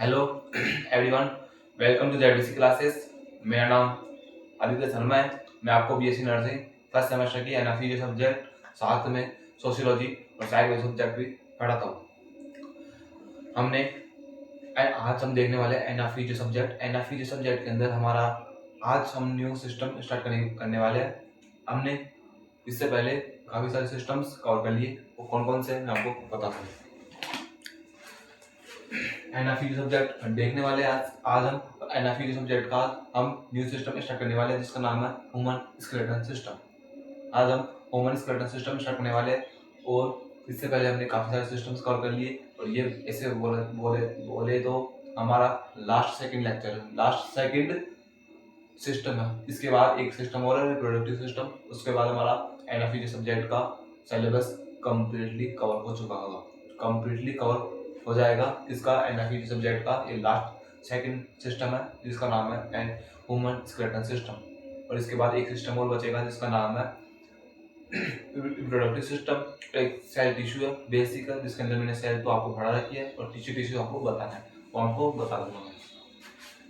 Hello everyone, welcome to JDC classes. मेरा नाम आदित्य शर्मा है। मैं आपको बीएससी नर्सिंग फर्स्ट सेमेस्टर की एनएफई के सब्जेक्ट, साथ में सोशियोलॉजी और साइक के सब्जेक्ट भी पढ़ाता हूँ। आज हम देखने वाले एनएफई के सब्जेक्ट के अंदर हमारा आज हम न्यू सिस्टम स्टार्ट करने वाले हैं। हमने इससे पहले काफ़ी सारे सिस्टम्स कवर कर लिए, वो कौन कौन से हैं मैं आपको बताता हूँ। एनएफई सब्जेक्ट देखने वाले आज हम एनएफई सब्जेक्ट का हम न्यू सिस्टम स्टार्ट करने वाले हैं जिसका नाम है ह्यूमन स्केलेटन सिस्टम। आज हम ह्यूमन स्केलेटन सिस्टम स्टार्ट करने वाले हैं और इससे पहले हमने काफ़ी सारे सिस्टम्स कवर कर लिए और ये ऐसे बोले बोले बोले तो हमारा लास्ट सेकंड सिस्टम है। इसके बाद एक सिस्टम और है रिप्रोडक्टिव सिस्टम। उसके बाद हमारा एनएफई सब्जेक्ट का सिलेबस कंप्लीटली कवर हो चुका होगा, कंप्लीटली कवर हो जाएगा। इसका एनएफई सब्जेक्ट का ये लास्ट सेकंड सिस्टम है जिसका नाम है ह्यूमन स्केलेटन सिस्टम। और इसके बाद एक सिस्टम और बचेगा जिसका नाम है रिप्रोडक्टिव सिस्टम। एक सेल टिश्यू है, बेसिक है, जिसके अंदर मैंने सेल तो आपको पढ़ा रखी है और टिश्यू आपको बताना है, वो आपको बता दूंगा मैं।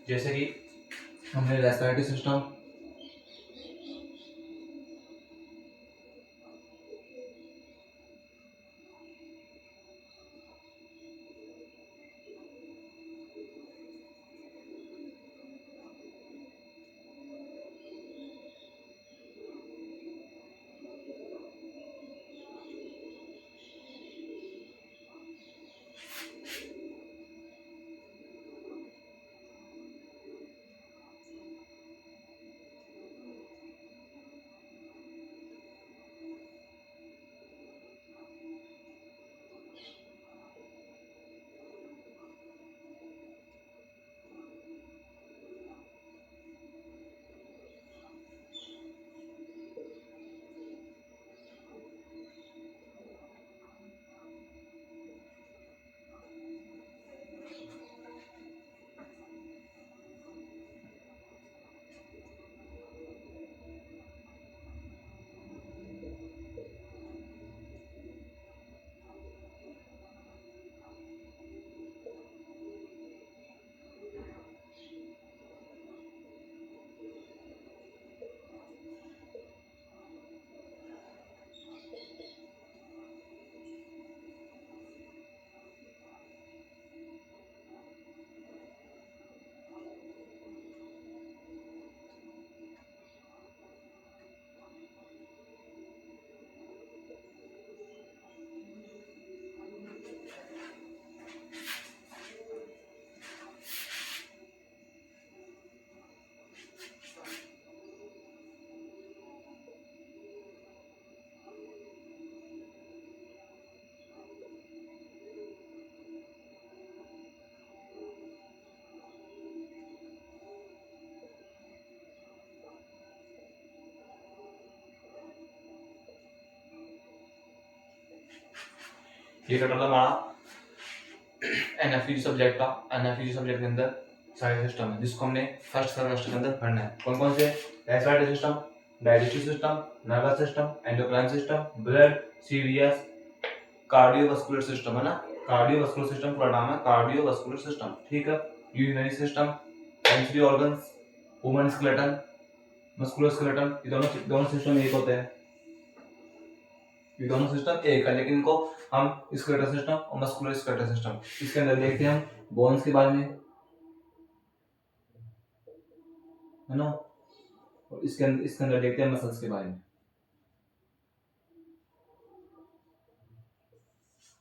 जैसे कि हमने रेस्पिरेटरी सिस्टम, ये टोटल हमारा एनएफई सब्जेक्ट के अंदर सारे सिस्टम है जिसको हमने फर्स्ट सेमेस्टर के अंदर पढ़ना है। कौन कौन से? Respiratory system, digestive system, nervous system, endocrine system, blood, serious, cardiovascular system है ना। कार्डियोवास्कुलर सिस्टम पूरा नाम है कार्डियोवास्कुलर सिस्टम, ठीक है। Urinary system, sensory organs, human skeleton, muscular skeleton, ये दोनों सिस्टम एक होते हैं। ये दोनों सिस्टम एक है, लेकिन इनको हम स्केलेटल सिस्टम और मस्कुलर स्केलेटल सिस्टम, इसके अंदर देखते हैं हम बोन्स के बारे में, है ना। और इसके अंदर देखते हैं मसल्स के बारे में।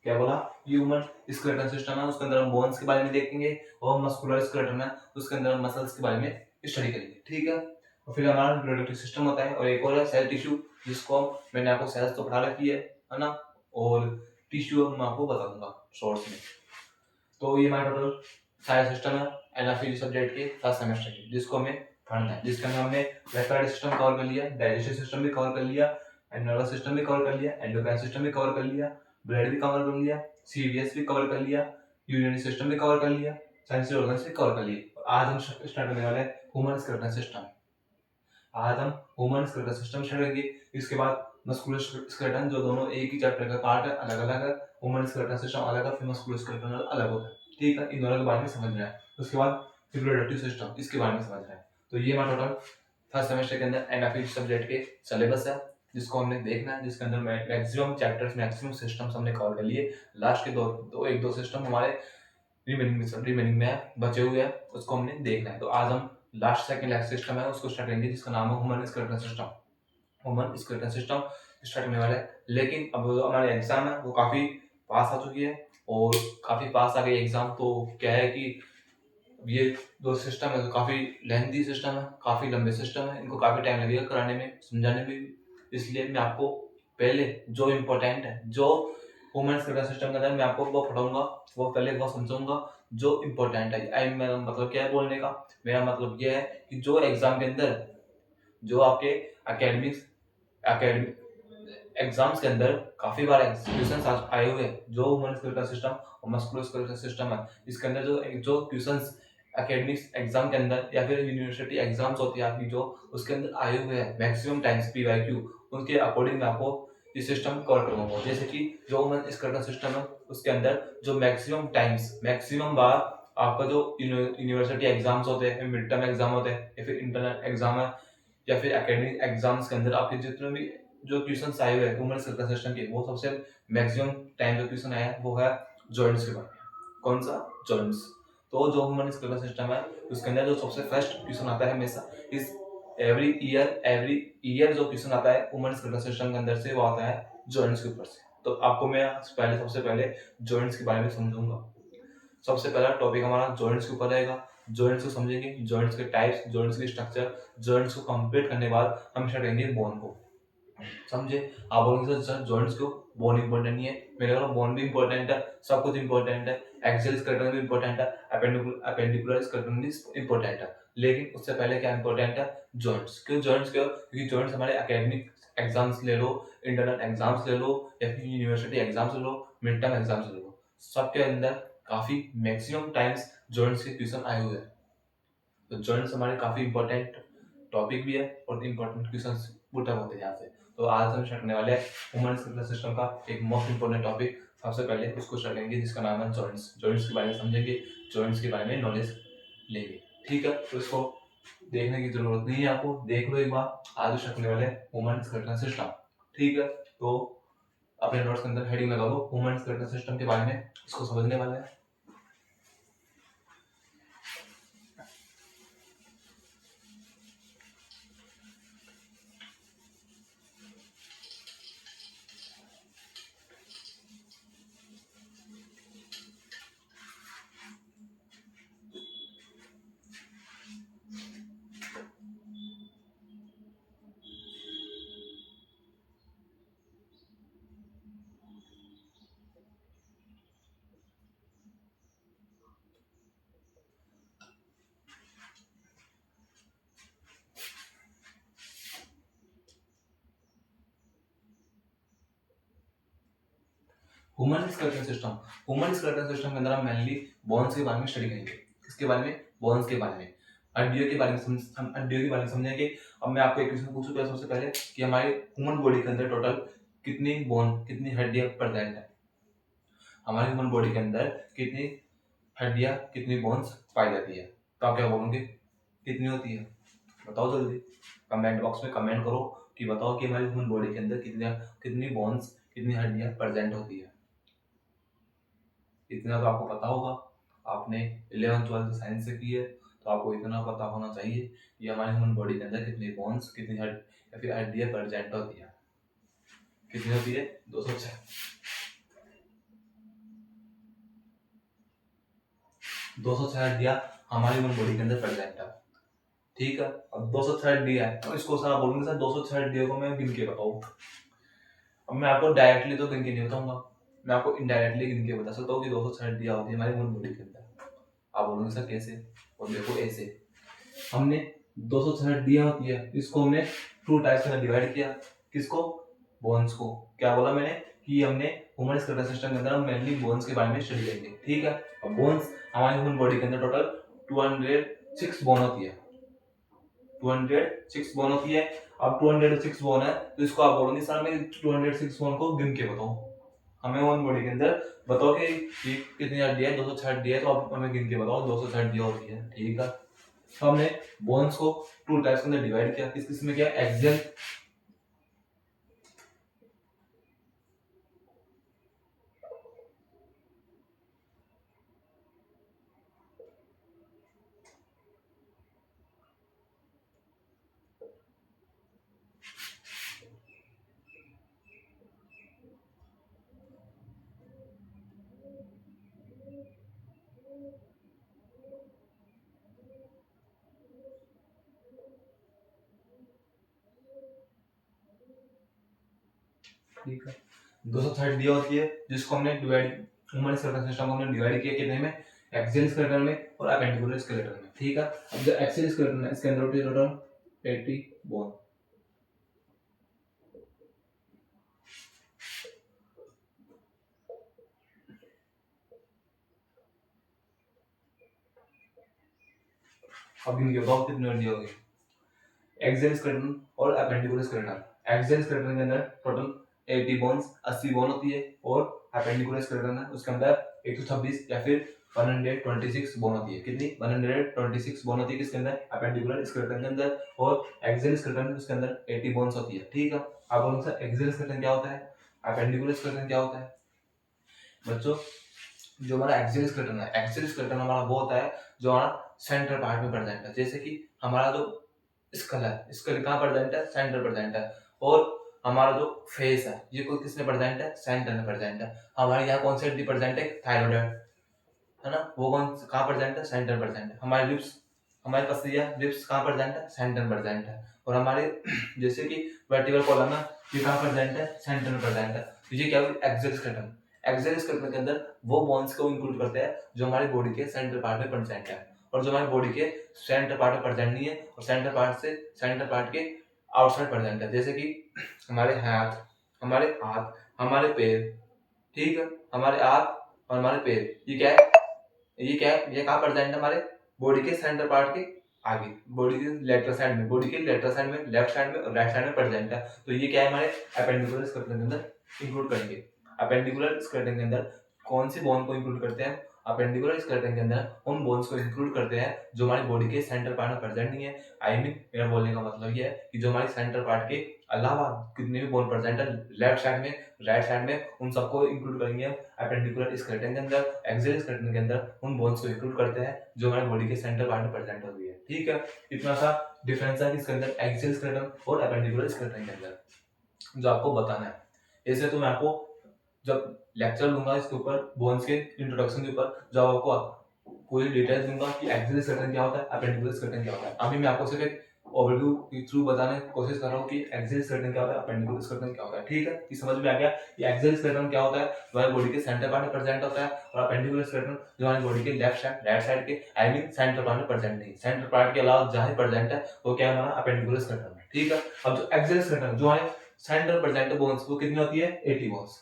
क्या बोला? ह्यूमन स्केलेटल सिस्टम है, उसके अंदर हम बोन्स के बारे में देखेंगे, और मस्कुलर स्केलेटन है उसके अंदर हम मसल्स के बारे में स्टडी करेंगे, ठीक है। और फिर हमारा रिप्रोडक्टिव सिस्टम होता है, और एक और है सेल टिश्यू, जिसको मैंने आपको सेल्स तो पढ़ा रखी है ना, और टिश्यू मैं आपको बता दूंगा शॉर्ट्स में। तो ये हमारा टोटल सारे सिस्टम है एनएफई सब्जेक्ट के फर्स्ट सेमेस्टर के, जिसको हमें पढ़ना है, जिसके अंदर हमने रेस्पिरेटरी सिस्टम कवर कर लिया, डाइजेस्टिव सिस्टम भी कवर कर लिया, नर्वस सिस्टम भी कवर कर लिया, एंडोक्राइन सिस्टम भी कवर कर लिया, ब्लड भी कवर कर लिया, सीवीएस भी कवर कर लिया, यूरिनरी सिस्टम भी कवर कर लिया, सेंसरी ऑर्गन्स भी कवर कर लिए। और आज हम स्टार्ट करने वाले हैं ह्यूमन स्केलेटन सिस्टम। आज हम ह्यूमन स्केलेटन सिस्टम स्टार्ट करेंगे। इसके बाद मस्कुलर स्केलेटन, जो दोनों एक ही चैप्टर का पार्ट है, अलग अलग है। ह्यूमन स्केलेटन सिस्टम अलग है, फिर मस्कुलर स्केलेटन अलग होता है। ठीक है, इन दोनों के बारे में समझना है। उसके बाद रिप्रोडक्टिव सिस्टम, इसके बारे में समझना है। तो ये हमारा टोटल फर्स्ट सेमेस्टर के अंदर एमएफए सब्जेक्ट के सिलेबस है, जिसको हमने देखना है, जिसके अंदर मैक्सिमम चैप्टर्स, मैक्सिमम सिस्टम्स हमने कवर कर लिए। लास्ट के दो सिस्टम हमारे रिमेनिंग में बचे हुए हैं, उसको हमने देखना है। तो आज हम लास्ट सेकंड सिस्टम है उसको स्टार्ट करेंगे, जिसका नाम है human skeletal system. Human skeletal system start होने वाला है, लेकिन अब हमारे एग्जाम है वो काफी पास आ चुकी है, और काफी पास आ गई एग्जाम। तो क्या है कि ये दो सिस्टम है, तो काफी लेंथी सिस्टम है, काफी लंबे सिस्टम है, इनको काफी टाइम लगेगा कराने में, समझाने में भी। इसलिए मैं आपको पहले जो इम्पोर्टेंट है, जो ह्यूमन स्केलेटल सिस्टम के अंदर मैं आपको वो पढ़ाऊंगा, वो पहले वो समझाऊंगा जो इम्पोर्टेंट है। आई मेरा मतलब क्या है बोलने का, मेरा मतलब ये है कि जो एग्जाम के अंदर, जो आपके एकेडमिक्स एकेडमिक एग्जाम्स के अंदर काफी बार क्वेश्चंस आए हुए हैं, जो ह्यूमन स्केलेटल सिस्टम और मस्कुलर स्केलेटल सिस्टम है, इसके अंदर जो जो क्वेश्चंस एकेडमिक्स एग्जाम के अंदर या फिर यूनिवर्सिटी एग्जाम्स होती है आपकी, जो उसके अंदर आए हुए हैं मैक्सिमम टाइम्स पीवाईक्यू, उनके अकॉर्डिंग मैं आपको इस सिस्टम कवर करूंगा। जैसे कि जो ह्यूमन स्केलेटल सिस्टम है उसके अंदर जो मैक्सिमम टाइम्स, मैक्सिमम बार आपका जो यूनिवर्सिटी एग्जाम्स होते हैं, मिड टर्म एग्जाम होते हैं, या फिर इंटरनल एग्जाम है, या फिर एकेडमिक एग्जाम्स के अंदर आपके जितने भी जो क्वेश्चन आए हुए हैं ह्यूमन स्केलेटल सिस्टम के, वो सबसे मैक्सिमम टाइम जो क्वेश्चन आया है वो है जॉइंट्स के बारे में। कौन सा? जॉइंट्स। तो जो ह्यूमन स्केलेटल सिस्टम है उसके अंदर जो सबसे फर्स्ट क्वेश्चन आता है हमेशा, इस एवरी ईयर जो क्वेश्चन आता है ह्यूमन स्केलेटल सिस्टम के अंदर से, वो आता है जॉइंट्स के ऊपर से। तो आपको मैं सबसे पहले जॉइंट्स के बारे में समझूंगा। सबसे पहला टॉपिक हमारा जॉइंट्स के ऊपर रहेगा। जॉइंट्स को समझेंगे, जॉइंट्स के टाइप्स, जॉइंट्स के स्ट्रक्चर, जॉइंट्स को कंप्लीट करने के बाद हम स्टार्ट करेंगे बोन को। समझे? आप बोलेंगे सर जॉइंट्स क्यों, बोन इंपॉर्टेंट नहीं है? मेरे को बोन भी इंपॉर्टेंट है, सब कुछ इंपॉर्टेंट है, एक्सियल स्केलेटन भी इंपॉर्टेंट है, अपेंडिकुलर स्केलेटन भी इंपॉर्टेंट है, लेकिन उससे पहले क्या इंपॉर्टेंट है? जॉइंट्स। क्यों जॉइंट्स? क्यों? क्योंकि जॉइंट्स हमारे एकेडमिक एग्जाम्स ले लो, इंटरनल एग्जाम्स ले लो, या फिर यूनिवर्सिटी एग्जाम्स ले लो, मिड टर्म एग्जाम्स ले लो, सबके अंदर काफी मैक्सिमम टाइम्स जॉइंट्स के क्वेश्चन आए हुए हैं। तो जॉइंट्स हमारे काफी इंपॉर्टेंट टॉपिक भी है, और इंपॉर्टेंट क्वेश्चंस पुट अप होते हैं यहाँ से। तो आज हम स्टार्ट करने वाले हैं ह्यूमन स्केलेटल सिस्टम का एक मोस्ट इंपॉर्टेंट टॉपिक। सबसे पहले उसको स्टार्ट करेंगे, जिसका नाम है जॉइंट्स। जॉइंट्स के बारे में समझेंगे, जॉइंट्स के बारे में नॉलेज लेंगे। ठीक है, तो इसको देखने की जरूरत नहीं है, आपको देख लो एक बार। आज स्टार्ट करने वाले हैं ह्यूमन स्केलेटल सिस्टम। ठीक है, तो अपने नोट्स के अंदर हेडिंग लगा लो ह्यूमन स्केलेटल सिस्टम के बारे में, इसको समझने वाला है। Human skeletal system, human skeletal system के अंदर हम मेनली बोन्स के बारे में स्टडी करेंगे। किसके बारे में? बोन्स के बारे में, हड्डियों के बारे में हम हड्डियों के बारे में समझेंगे। अब मैं आपको एक क्वेश्चन पूछूंगा सबसे पहले कि हमारे ह्यूमन बॉडी के अंदर टोटल कितनी बोन, कितनी हड्डियां प्रेजेंट है? हमारे ह्यूमन बॉडी के अंदर कितनी हड्डियां, कितनी बोन्स पाई जाती है? तो आप क्या बोलोगे, कितनी होती है? बताओ जल्दी, कमेंट बॉक्स में कमेंट करो कि बताओ कि हमारी ह्यूमन बॉडी के अंदर कितनी बोन्स, कितनी हड्डियां प्रेजेंट होती है। इतना तो आपको पता होगा, आपने 11th 12th साइंस से की है, तो आपको इतना पता होना चाहिए कि हमारे ह्यूमन बॉडी के अंदर कितनी बोन्स, कितनी हड या फिर हड्डियां प्रेजेंट होती है। कितनी होती है? 206। 206 हड्डियां हमारी ह्यूमन बॉडी के अंदर प्रेजेंट है। ठीक है, अब 206 हड्डियां है, तो इसको सर बोलूंगे सर 206 हड्डियों को मैं गिन के बताऊं। अब मैं आपको डायरेक्टली तो गिन के नहीं बताऊंगा, मैं आपको इनडायरेक्टली गिन के बता सकता हूँ कि 206 हड्डियां होती है हमारी ह्यूमन बॉडी के अंदर। आप बोलोगे सर कैसे? और देखो ऐसे, हमने 206 हड्डियां होती है, इसको हमने टू टाइप्स में डिवाइड किया। किसको? बोन्स को। क्या बोला मैंने कि हमने ह्यूमन स्केलेटल सिस्टम के अंदर हम मेनली बोन्स के बारे में स्टडी करेंगे। ठीक है, अब बोन्स हमारी ह्यूमन बॉडी के अंदर टोटल 206 बोन होती है। 206 बोन होती है। अब 206 बोन है, तो इसको आप बोलोगे सर मैं 206 बोन को गिन के बताऊं। हमें ह्यूमन बॉडी के अंदर बताओ कि ये कितनी हड्डी है, 206 हड्डी है, तो आप हमें गिन के बताओ 206 हड्डियां होती है, ठीक है। तो हमने बोन्स को टू टाइप्स के अंदर डिवाइड किया, किस किस में किया, एक्सियल, ठीक है। 206 हड्डियां होती है जिसको हमने डिवाइड, ह्यूमन स्केलेटल सिस्टम को हमने डिवाइड किया कितने में, एक्सियल स्केलेटन में और अपेंडिकुलर स्केलेटन में, ठीक है। अब जो एक्सियल स्केलेटन है इसके अंदर होती है टोटल 80 बोन। अब इनके बताओ कितनी हड्डियां होगी, एक्सियल स्केलेटन और अपेंडिकुलर स्केलेटन। एक्सियल स्केलेटन के अंदर टोटल 80 बोन्स, 80 बोन होती है, और अपेंडिकुलर स्केलेटन है उसके अंदर 126 या फिर 126 बोन होती है। कितनी, 126 बोन होती है किसके अंदर, अपेंडिकुलर स्केलेटन के अंदर, और एक्सियल स्केलेटन उसके अंदर 80 बोन्स होती है, ठीक है। अब बोलो सर एक्सियल स्केलेटन क्या होता है, अपेंडिकुलर स्केलेटन क्या होता है। बच्चों जो हमारा एक्सियल स्केलेटन है, एक्सियल स्केलेटन हमारा वो होता है जो हमारा सेंट्रल पार्ट में प्रेजेंट है, जैसे कि हमारा जो स्कल है, स्कल कहाँ प्रेजेंट है, सेंटर प्रेजेंट है, और हमारा जो फेस है ये कोई किस में प्रेजेंट है, सेंटर में प्रेजेंट है। हमारे यहाँ कौन सी हड्डी प्रेजेंट है, थायराइड है ना, वो कौन कहाँ प्रेजेंट है, सेंटर प्रेजेंट है। हमारे लिप्स, हमारे पसलियाँ लिप्स कहाँ प्रेजेंट है, सेंटर प्रेजेंट है। और हमारे जैसे कि वर्टिकल कॉलम है ये कहाँ प्रेजेंट है, सेंटर में प्रेजेंट है। तो ये क्या हुई, एक्सियल स्केलेटन। एक्सियल स्केलेटन के अंदर वो बोन्स को इंक्लूड करते हैं जो हमारी बॉडी के सेंटर पार्ट में प्रेजेंट है, और जो हमारी बॉडी के सेंटर पार्ट में प्रेजेंट नहीं है, और सेंटर पार्ट के आउटसाइड प्रेजेंट है, जैसे कि हमारे हाथ, हमारे पैर, ठीक है, हमारे हाथ और हमारे पैर, ये क्या है, ये कहाँ प्रेजेंट है, हमारे बॉडी के सेंटर पार्ट के आगे, बॉडी के लेफ्ट साइड में, लेफ्ट साइड में और राइट साइड में प्रेजेंट है। तो ये क्या है, हमारे अपेंडिकुलर स्केलेटन के अंदर इंक्लूड करेंगे। अपेंडिकुलर स्केलेटन के अंदर कौन सी बोन को इंक्लूड करते हैं, अपेंडिकुलर स्केलेटन के अंदर उन बोन्स को इंक्लूड करते हैं जो हमारी बॉडी के सेंटर पार्ट में प्रेजेंट नहीं है। आई मीन मेरा बोलने का मतलब ये है कि जो हमारे सेंटर पार्ट के अलावा कितने भी बोन प्रेजेंट है लेफ्ट साइड में, राइट साइड में, उन सबको इंक्लूड करेंगे हम अपेंडिकुलर स्केलेटन के अंदर। एक्सियल स्केलेटन के अंदर उन बोन्स को इंक्लूड करते हैं जो हमारे बॉडी के सेंटर पार्ट में प्रेजेंट होती है, ठीक है। इतना सा डिफरेंस है इसके अंदर एक्सियल स्केलेटन और अपेंडिकुलर स्केलेटन के अंदर जो आपको बताना है। ऐसे तो मैं आपको जब लेक्चर लूंगा इसके ऊपर, बोन्स के इंट्रोडक्शन के ऊपर, जब आपको पूरी डिटेल्स दूंगा कि एक्सियल स्केलेटन क्या होता है, अपेंडिकुलर स्केलेटन क्या होता है। अभी मैं आपको सिर्फ एक ओवरव्यू के थ्रू बताने की कोशिश कर रहा हूँ कि एक्सियल स्केलेटन क्या होता है, अपेंडिकुलर स्केलेटन क्या होता है, ठीक है। ये समझ में आ गया कि एक्सियल स्केलेटन क्या होता है, जो हमारी बॉडी के सेंटर पार्ट में प्रेजेंट होता है, और अपेंडिकुलर स्केलेटन जो हमारी बॉडी के लेफ्ट साइड, राइट साइड के, आई मीन सेंटर पार्ट में प्रेजेंट नहीं, सेंटर पार्ट के अलावा जहां प्रेजेंट है वो क्या है, हमारा अपेंडिकुलर स्केलेटन है, ठीक है। अब जो एक्सियल स्केलेटन जो हमारे सेंटर प्रेजेंट बोन्स वो कितनी होती है, 80 बोन्स।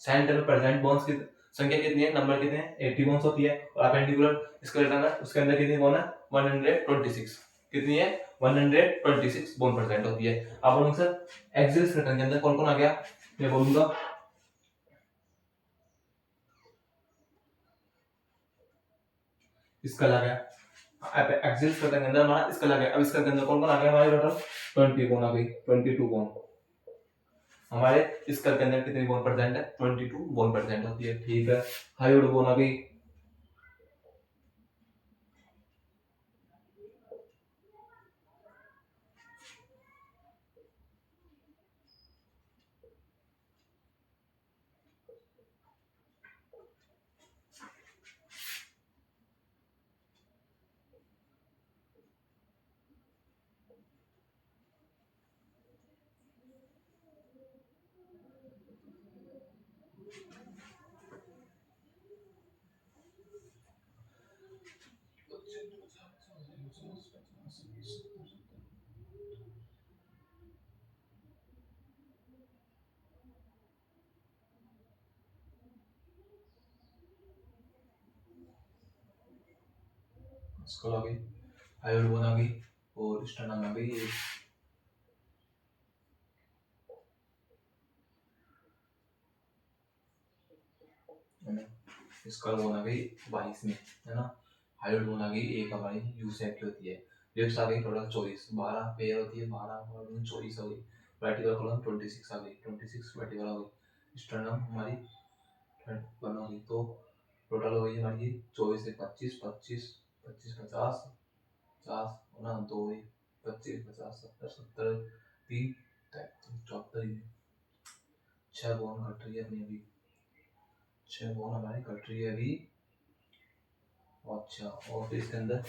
सेंटर में प्रेजेंट बोन्स की संख्या कितनी है, नंबर कितने हैं, 80 बोन्स होती है। और अपेंडिकुलर स्केलेटन है उसके अंदर कितनी बोन है, 126। कितनी है, 126 बोन प्रेजेंट होती है। अब बोलूंगा सर एक्सियल स्केलेटन के अंदर कौन कौन आ गया, मैं बोलूंगा इसका आ गया, एक्सियल स्केलेटन के अंदर हमारा इसका आ गया। अब इसका के अंदर कौन कौन आ गया, हमारे टोटल 20 बोन आ गई, 22 बोन। हमारे स्कल के अंदर कितनी बोन प्रेजेंट है, 22 बोन प्रेजेंट होती है, ठीक है। हायोइड बोन आ गई, स्कल आ गई, हायोइड बोन आ गई, और स्टर्नम आ गई। इसका बोन आ गई 22 में, है ना। हाइट बोन आ गई एक हमारी यू सेप की होती है। लिप्स आ गई टोटल 24, 12 पेयर होती है, 12 और 24 हो गई। वर्टिकल कॉलम 26 आ गई, 26 वर्टिकल हो गई। स्टर्नम हमारी 31 हो गई। तो टोटल हो गई हमारी 24 से 25, 25 25 50 50 ना 2 25 50 70 70 3 74 6 बोन घट रही है अपनी अभी, 6 बोन हमारी घट रही है अभी। अच्छा, और फिर इसके अंदर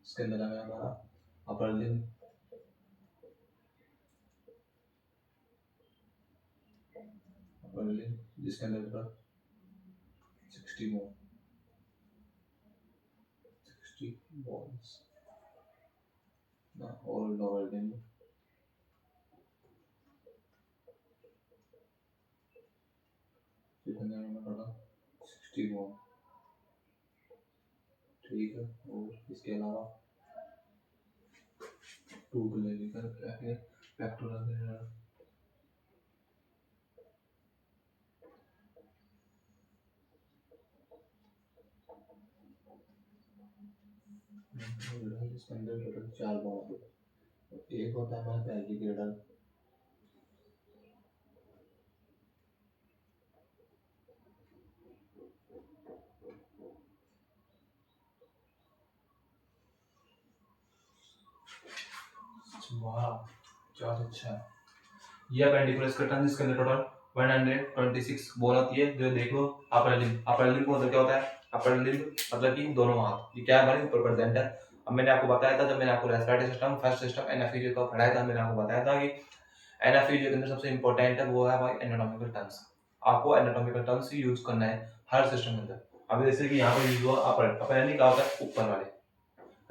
है हमारा अपर लिम्ब, जिसके अंदर 60 बोन, 60 बोन्स ना। और लोअर लिम्ब जिसके अंदर हमारा 60 बोन, ठीक है। और इसके अलावा टू क्लेविकल पेक्टोरल जिसके अंदर टोटल 4 बोन होते हैं। एक होता है हमारा पेल्विक, वाह 406। ये अपेंडिकुलर स्कर्टन जिसके अंदर टोटल 126 बोन होती है। जो देख लो अपर लिम्ब, अपर लिम्ब मतलब क्या होता है, अपर लिम्ब मतलब कि दोनों हाथ, ये क्या है हमारे ऊपर प्रेजेंट है। अब मैंने आपको बताया था, जब मैंने आपको रेस्पिरेटरी सिस्टम फर्स्ट सिस्टम एनाफीजियो का पढ़ाया था, मैंने आपको बताया था कि एनाफीजियो के अंदर सबसे इंपॉर्टेंट है वो है भाई एनाटॉमिकल टर्म्स। आपको एनाटॉमिकल टर्म्स यूज करना है हर सिस्टम के अंदर। अभी जैसे कि यहाँ पर यूज हुआ अपर, अपर यानी क्या होता है ऊपर वाले,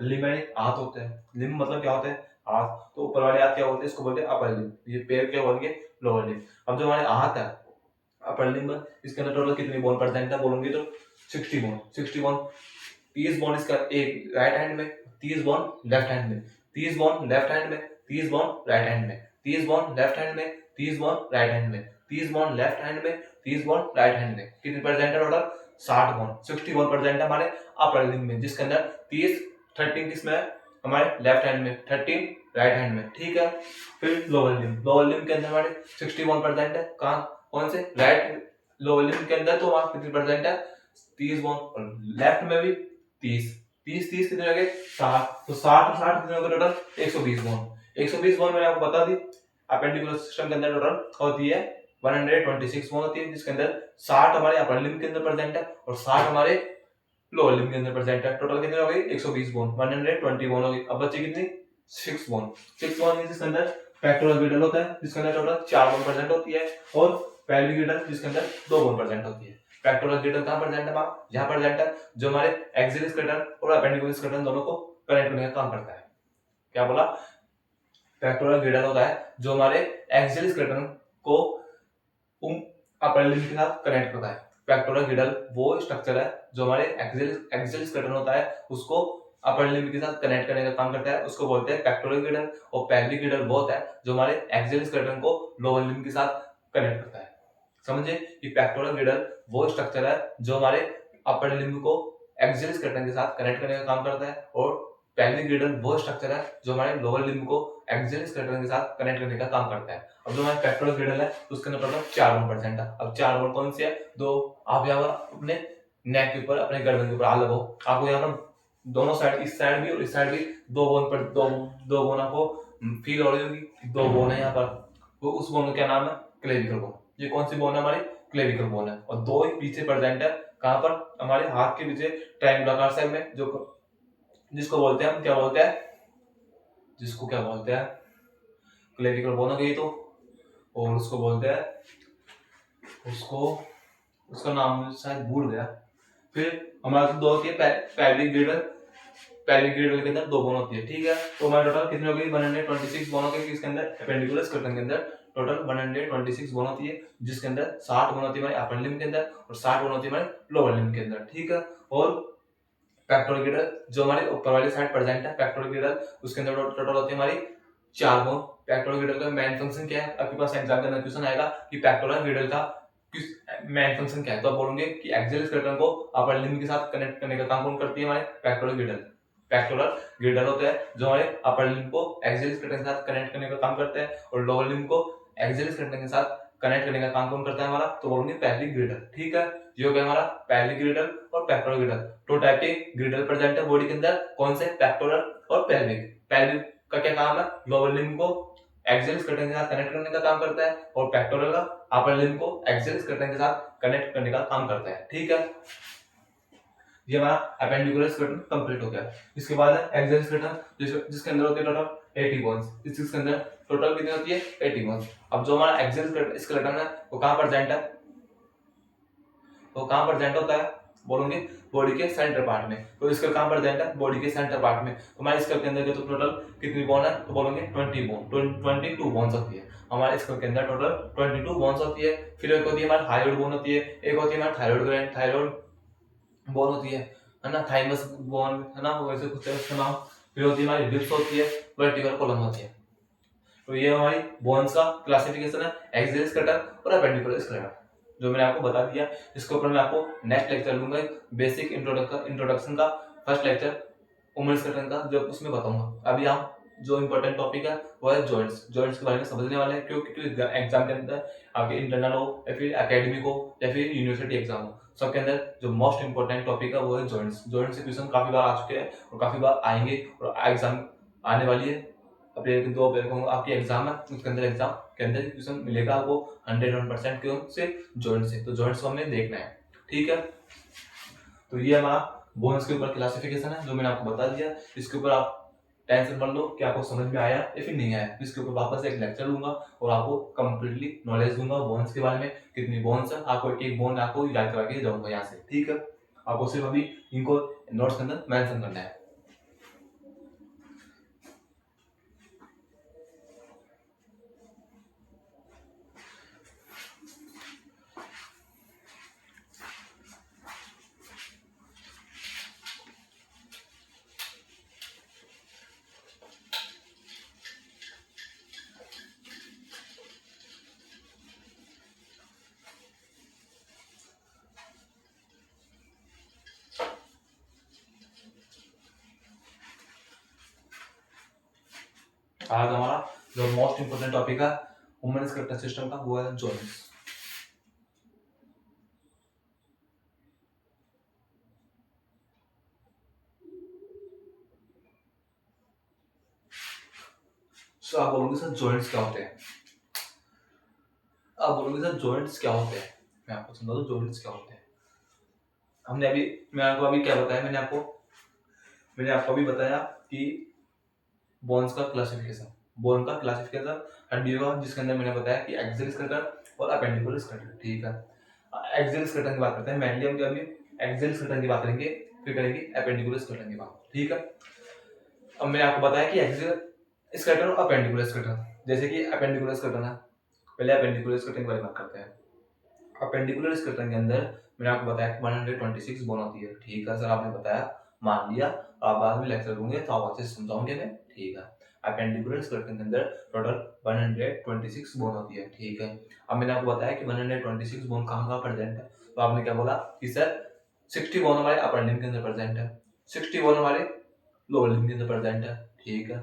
लिम्ब यानी हाथ होते हैं, लिम्ब मतलब क्या होते हैं हाथ, तो ऊपर वाले हाथ क्या बोलते हैं, इसको बोलते हैं अपर लिम्ब। ये पैर क्या बोलेंगे, लोअर लिम्ब। अब जो हमारे हाथ है अपर लिम्ब, इसके अंदर टोटल कितनी बोन प्रेजेंट है बोलेंगे तो 60 बोन, 60 बोन। 30 बोन इसका एक राइट हैंड में, 30 बोन लेफ्ट हैंड में, 30 बोन लेफ्ट हैंड में, 30 बोन राइट हैंड में, 30 बोन लेफ्ट हैंड में, 30 बोन राइट हैंड में, 30 बोन लेफ्ट हैंड में, 30 बोन राइट हैंड में। कितनी प्रेजेंट है टोटल 60 बोन, 60 बोन प्रेजेंट है हमारे अपर लिम्ब में, जिसके अंदर 30 13 किसमें है हमारे लेफ्ट हैंड में, 13 राइट हैंड में, ठीक है। फिर लोअर लिम्ब, लोअर लिम्ब के अंदर हमारे 61 प्रेजेंट है, कहां कौन से राइट लोअर लिम्ब के अंदर, तो वहां कितनी प्रेजेंट है 30 बोन, और लेफ्ट में भी 30 30 30 कितने हो गए 60, तो 60 और 60 कितने हो गए टोटल 120 बोन। 120 बोन मैंने आपको बता दी। अपेंडिकुलर सिस्टम के अंदर टोटल होती है 126 बोन होती है, जिसके अंदर 60 हमारे अपर लिम्ब के अंदर प्रेजेंट है और 60 हमारे लोअर लिम्ब के अंदर प्रेजेंट है। टोटल कितने हो गई 120 बोन, 120 बोन हो गई। अब बची कितनी 6 बोन, 6 बोन जिसके अंदर पेक्टोरल गिडल होता है, जिसके अंदर टोटल 4 बोन प्रेजेंट होती है, और पेल्विक गिडल जिसके अंदर 2 बोन प्रेजेंट होती है। पेक्टोरल गिडल कहां प्रेजेंट है, यहां प्रेजेंट है, जो हमारे एक्सियल स्केलेटन और अपेंडिकुलर स्केलेटन दोनों को कनेक्ट करने का काम करता है। क्या बोला, पेक्टोरल गिडल होता है जो हमारे एक्सियल स्केलेटन को अपर लिम्ब के साथ कनेक्ट करता है। पेक्टोरल गिडल वो स्ट्रक्चर है जो हमारे एक्सियल स्केलेटन होता है उसको अपर लिम्ब के साथ कनेक्ट करने का काम करता है, उसको बोलते हैं पेक्टोरल गिडल। और पेल्विक गिडल वो होता है जो हमारे एक्सियल स्केलेटन को लोअर लिम्ब के साथ कनेक्ट करता है। समझे कि पेक्टोरल गिडल वो स्ट्रक्चर है जो हमारे अपर लिम्ब को एक्सियल स्केलेटन के साथ कनेक्ट करने का काम करता है, और पेल्विक गिडल वो स्ट्रक्चर है जो हमारे लोअर लिम्ब को एक्सियल स्केलेटन के साथ कनेक्ट करने का काम करता है। अब जो हमारे पेक्टोरल गिडल है उसके अंदर टोटल 4 बोन प्रेजेंट है। अब 4 बोन कौन सी है, दो आप यहाँ पर अपने नेक के ऊपर अपने गर्दन के ऊपर हाथ लगाओ, आपको यहाँ पर दोनों साइड, इस साइड भी और इस साइड भी दो बोन पर दो बोन आपको फील हो रही होगी, दो बोन है यहाँ पर। तो उस बोन का क्या नाम है, क्लेविकल बोन। ये कौन सी बोन है हमारी, क्लेविकल बोन है। और दो ही पीछे प्रेजेंट है, कहां पर, हमारे हाथ के पीछे ट्रायंगुलर शेप में, जो जिसको बोलते हैं हम क्या बोलते हैं, जिसको क्या बोलते हैं क्लेविकल बोन हो गई तो, और उसको बोलते हैं उसको, उसका नाम शायद भूल गया। फिर हमारे पास दो होती है पेल्विक गिडल, पेल्विक गिडल के अंदर 2 बोन होती है, ठीक है। तो हमारे टोटल कितनी हो गई 126 बोन हो गई, इसके अंदर अपेंडिकुलर स्केलेटन के अंदर टोटल 126 बोन होती है, जिसके अंदर 60 बोन होती है हमारे अपर लिम्ब के अंदर और 60 बोन होती है हमारे लोअर लिम्ब के अंदर, ठीक है। और पेक्टोरल गिडल जो हमारे ऊपर वाली साइड प्रेजेंट है, पेक्टोरल गिडल उसके अंदर टोटल होती है हमारी 4 बोन। पेक्टोरल गिडल का मेन फंक्शन क्या है, आपके पास एग्जाम का क्वेश्चन आएगा कि पेक्टोरल गिडल का किस मेन फंक्शन क्या है, तो आप बोलोगे कि एक्सियल स्केलेटन को अपर लिम्ब के साथ कनेक्ट करने का काम कौन करती है, हमारे पेक्टोरल गिल्डल। पेक्टोरल गिल्डल होता है जो हमारे अपर लिम्ब को एक्सियल स्केलेटन के साथ कनेक्ट करने का काम करता है, और लोअर लिम्ब को एक्सियल स्केलेटन के साथ कनेक्ट करने का काम कौन करता है हमारा, तो बोलोगे पैलिक गिल्डल। ठीक है, ये हो गया हमारा पैलिक गिल्डल और पेक्टोरल गिल्डल। दो टाइप के गिल्डल प्रेजेंट है बॉडी के अंदर, कौन से, पेक्टोरल और पेल्विक। पेल्विक का क्या काम है, लोअर लिम्ब को एक्सियल स्केलेटन के साथ कनेक्ट करने का काम करता है, और पेक्टोरल का अपर लिम्ब को एक्सियल स्केलेटन के साथ कनेक्ट करने का काम करता है। ठीक है, ये हमारा अपेंडिकुलर स्केलेटन कंप्लीट हो गया। इसके बाद है एक्सियल स्केलेटन, जिसके अंदर होते हैं टोटल 80 बोन्स। इसके अंदर टोटल कितनी होती है, 80 बोन्स। अब जो हमारा एक्सियल स्केलेटन है वो कहां प्रेजेंट है, वो कहां प्रेजेंट होता है, बोलोगे बॉडी के सेंटर पार्ट में। तो इसका कहां प्रेजेंट है, बॉडी के सेंटर पार्ट में। तो हमारे स्कल के अंदर तो टोटल कितनी बोन है, तो बोलोगे 20 बोन, 22 बोन्स होती है हमारे स्कल के अंदर, टोटल 22 बोन्स होती है। फिर एक होती है हमारी हाइड्रोइड बोन होती है, एक होती है हमारी थायराइड ग्लैंड, थायराइड बोन होती है ना, थाइमस बोन है ना, वैसे कुछ है उसका नाम। फिर होती है हमारी रिब्स होती है, वर्टिकल कॉलम होती है। तो ये हमारी बोन्स का क्लासिफिकेशन है, एक्सियल स्केलेटन और अपेंडिकुलर स्केलेटन जो मैंने आपको बता दिया। इसके ऊपर मैं आपको नेक्स्ट लेक्चर लूंगा, बेसिक इंट्रोडक्शन का फर्स्ट लेक्चर ह्यूमन स्केलेटन का, जो उसमें बताऊंगा। अभी हम जो इंपॉर्टेंट टॉपिक है वो है जॉइंट्स। जॉइंट्स के बारे में समझने वाले हैं, क्योंकि एग्जाम के अंदर आपके इंटरनल हो या फिर एकेडमिक हो या फिर यूनिवर्सिटी एग्जाम हो, सबके अंदर जो मोस्ट इंपॉर्टेंट टॉपिक है वो है जॉइंट्स। जॉइंट्स से क्वेश्चन काफी बार आ चुके हैं और काफी बार आएंगे, और एग्जाम आने वाली है। अप्रैल के 2 अप्रैल को आपकी एग्जाम है, उसके अंदर एग्जाम के अंदर क्वेश्चन मिलेगा आपको 101% क्यों से, जॉइंट से। तो जॉइंट्स को हमने देखना है। ठीक है, तो ये हमारा बोन्स के ऊपर क्लासिफिकेशन है जो मैंने आपको बता दिया। इसके ऊपर आप टेंशन मत लो कि आपको समझ में आया या फिर नहीं आया। इसके ऊपर वापस एक लेक्चर लूंगा और आपको कंप्लीटली नॉलेज दूंगा बोन्स के बारे में, कितनी बोन्स है, आपको एक बोन आपको याद करा के जाऊंगा यहाँ से। ठीक है, आपको सिर्फ अभी इनको नोट्स के अंदर मेंशन करना है। आज हमारा जो मोस्ट इंपोर्टेंट टॉपिक है ह्यूमन स्केलेटल सिस्टम का वो है जॉइंट्स। सो आप बोलोगे सर जॉइंट्स क्या होते हैं, आप बोलोगे सर जॉइंट्स क्या होते हैं, मैं आपको समझा दूं जॉइंट्स क्या होते हैं। हमने अभी, मैं आपको अभी क्या बताया, मैंने आपको अभी बताया कि बोन्स का क्लासिफिकेशन, बोन का क्लासिफिकेशन हड्डियों का, जिसके अंदर मैंने बताया कि एक्सियल स्केलेटन और अपेंडिकुलर स्केलेटन। ठीक है, एक्सियल स्केलेटन की बात करते हैं मेनली हम, अभी एक्सियल स्केलेटन की बात करेंगे, फिर करेंगे अपेंडिकुलर स्केलेटन की बात। ठीक है, अब मैंने आपको बताया कि एक्सियल स्केलेटन और अपेंडिकुलर स्केलेटन, जैसे कि अपेंडिकुलर स्केलेटन है, पहले अपेंडिकुलर स्केलेटन के बारे में बात करते हैं। अपेंडिकुलर स्केलेटन के अंदर मैंने आपको बताया कि 126 बोन होती है। ठीक है सर, आपने बताया, मान लिया, आप बाद में लेक्चर दूंगे तो आप अच्छे से समझाऊंगे मैं। ठीक है, अपेंडिकुलर स्केलेटन के अंदर टोटल 126 बोन होती है। ठीक है, अब मैंने आपको बताया कि 126 बोन कहाँ प्रेजेंट है, तो आपने क्या बोला कि सर 60 बोन हमारे अपर लिम्ब के अंदर प्रेजेंट है, 60 बोन हमारे लोअर लिम्ब के अंदर प्रेजेंट है। ठीक है,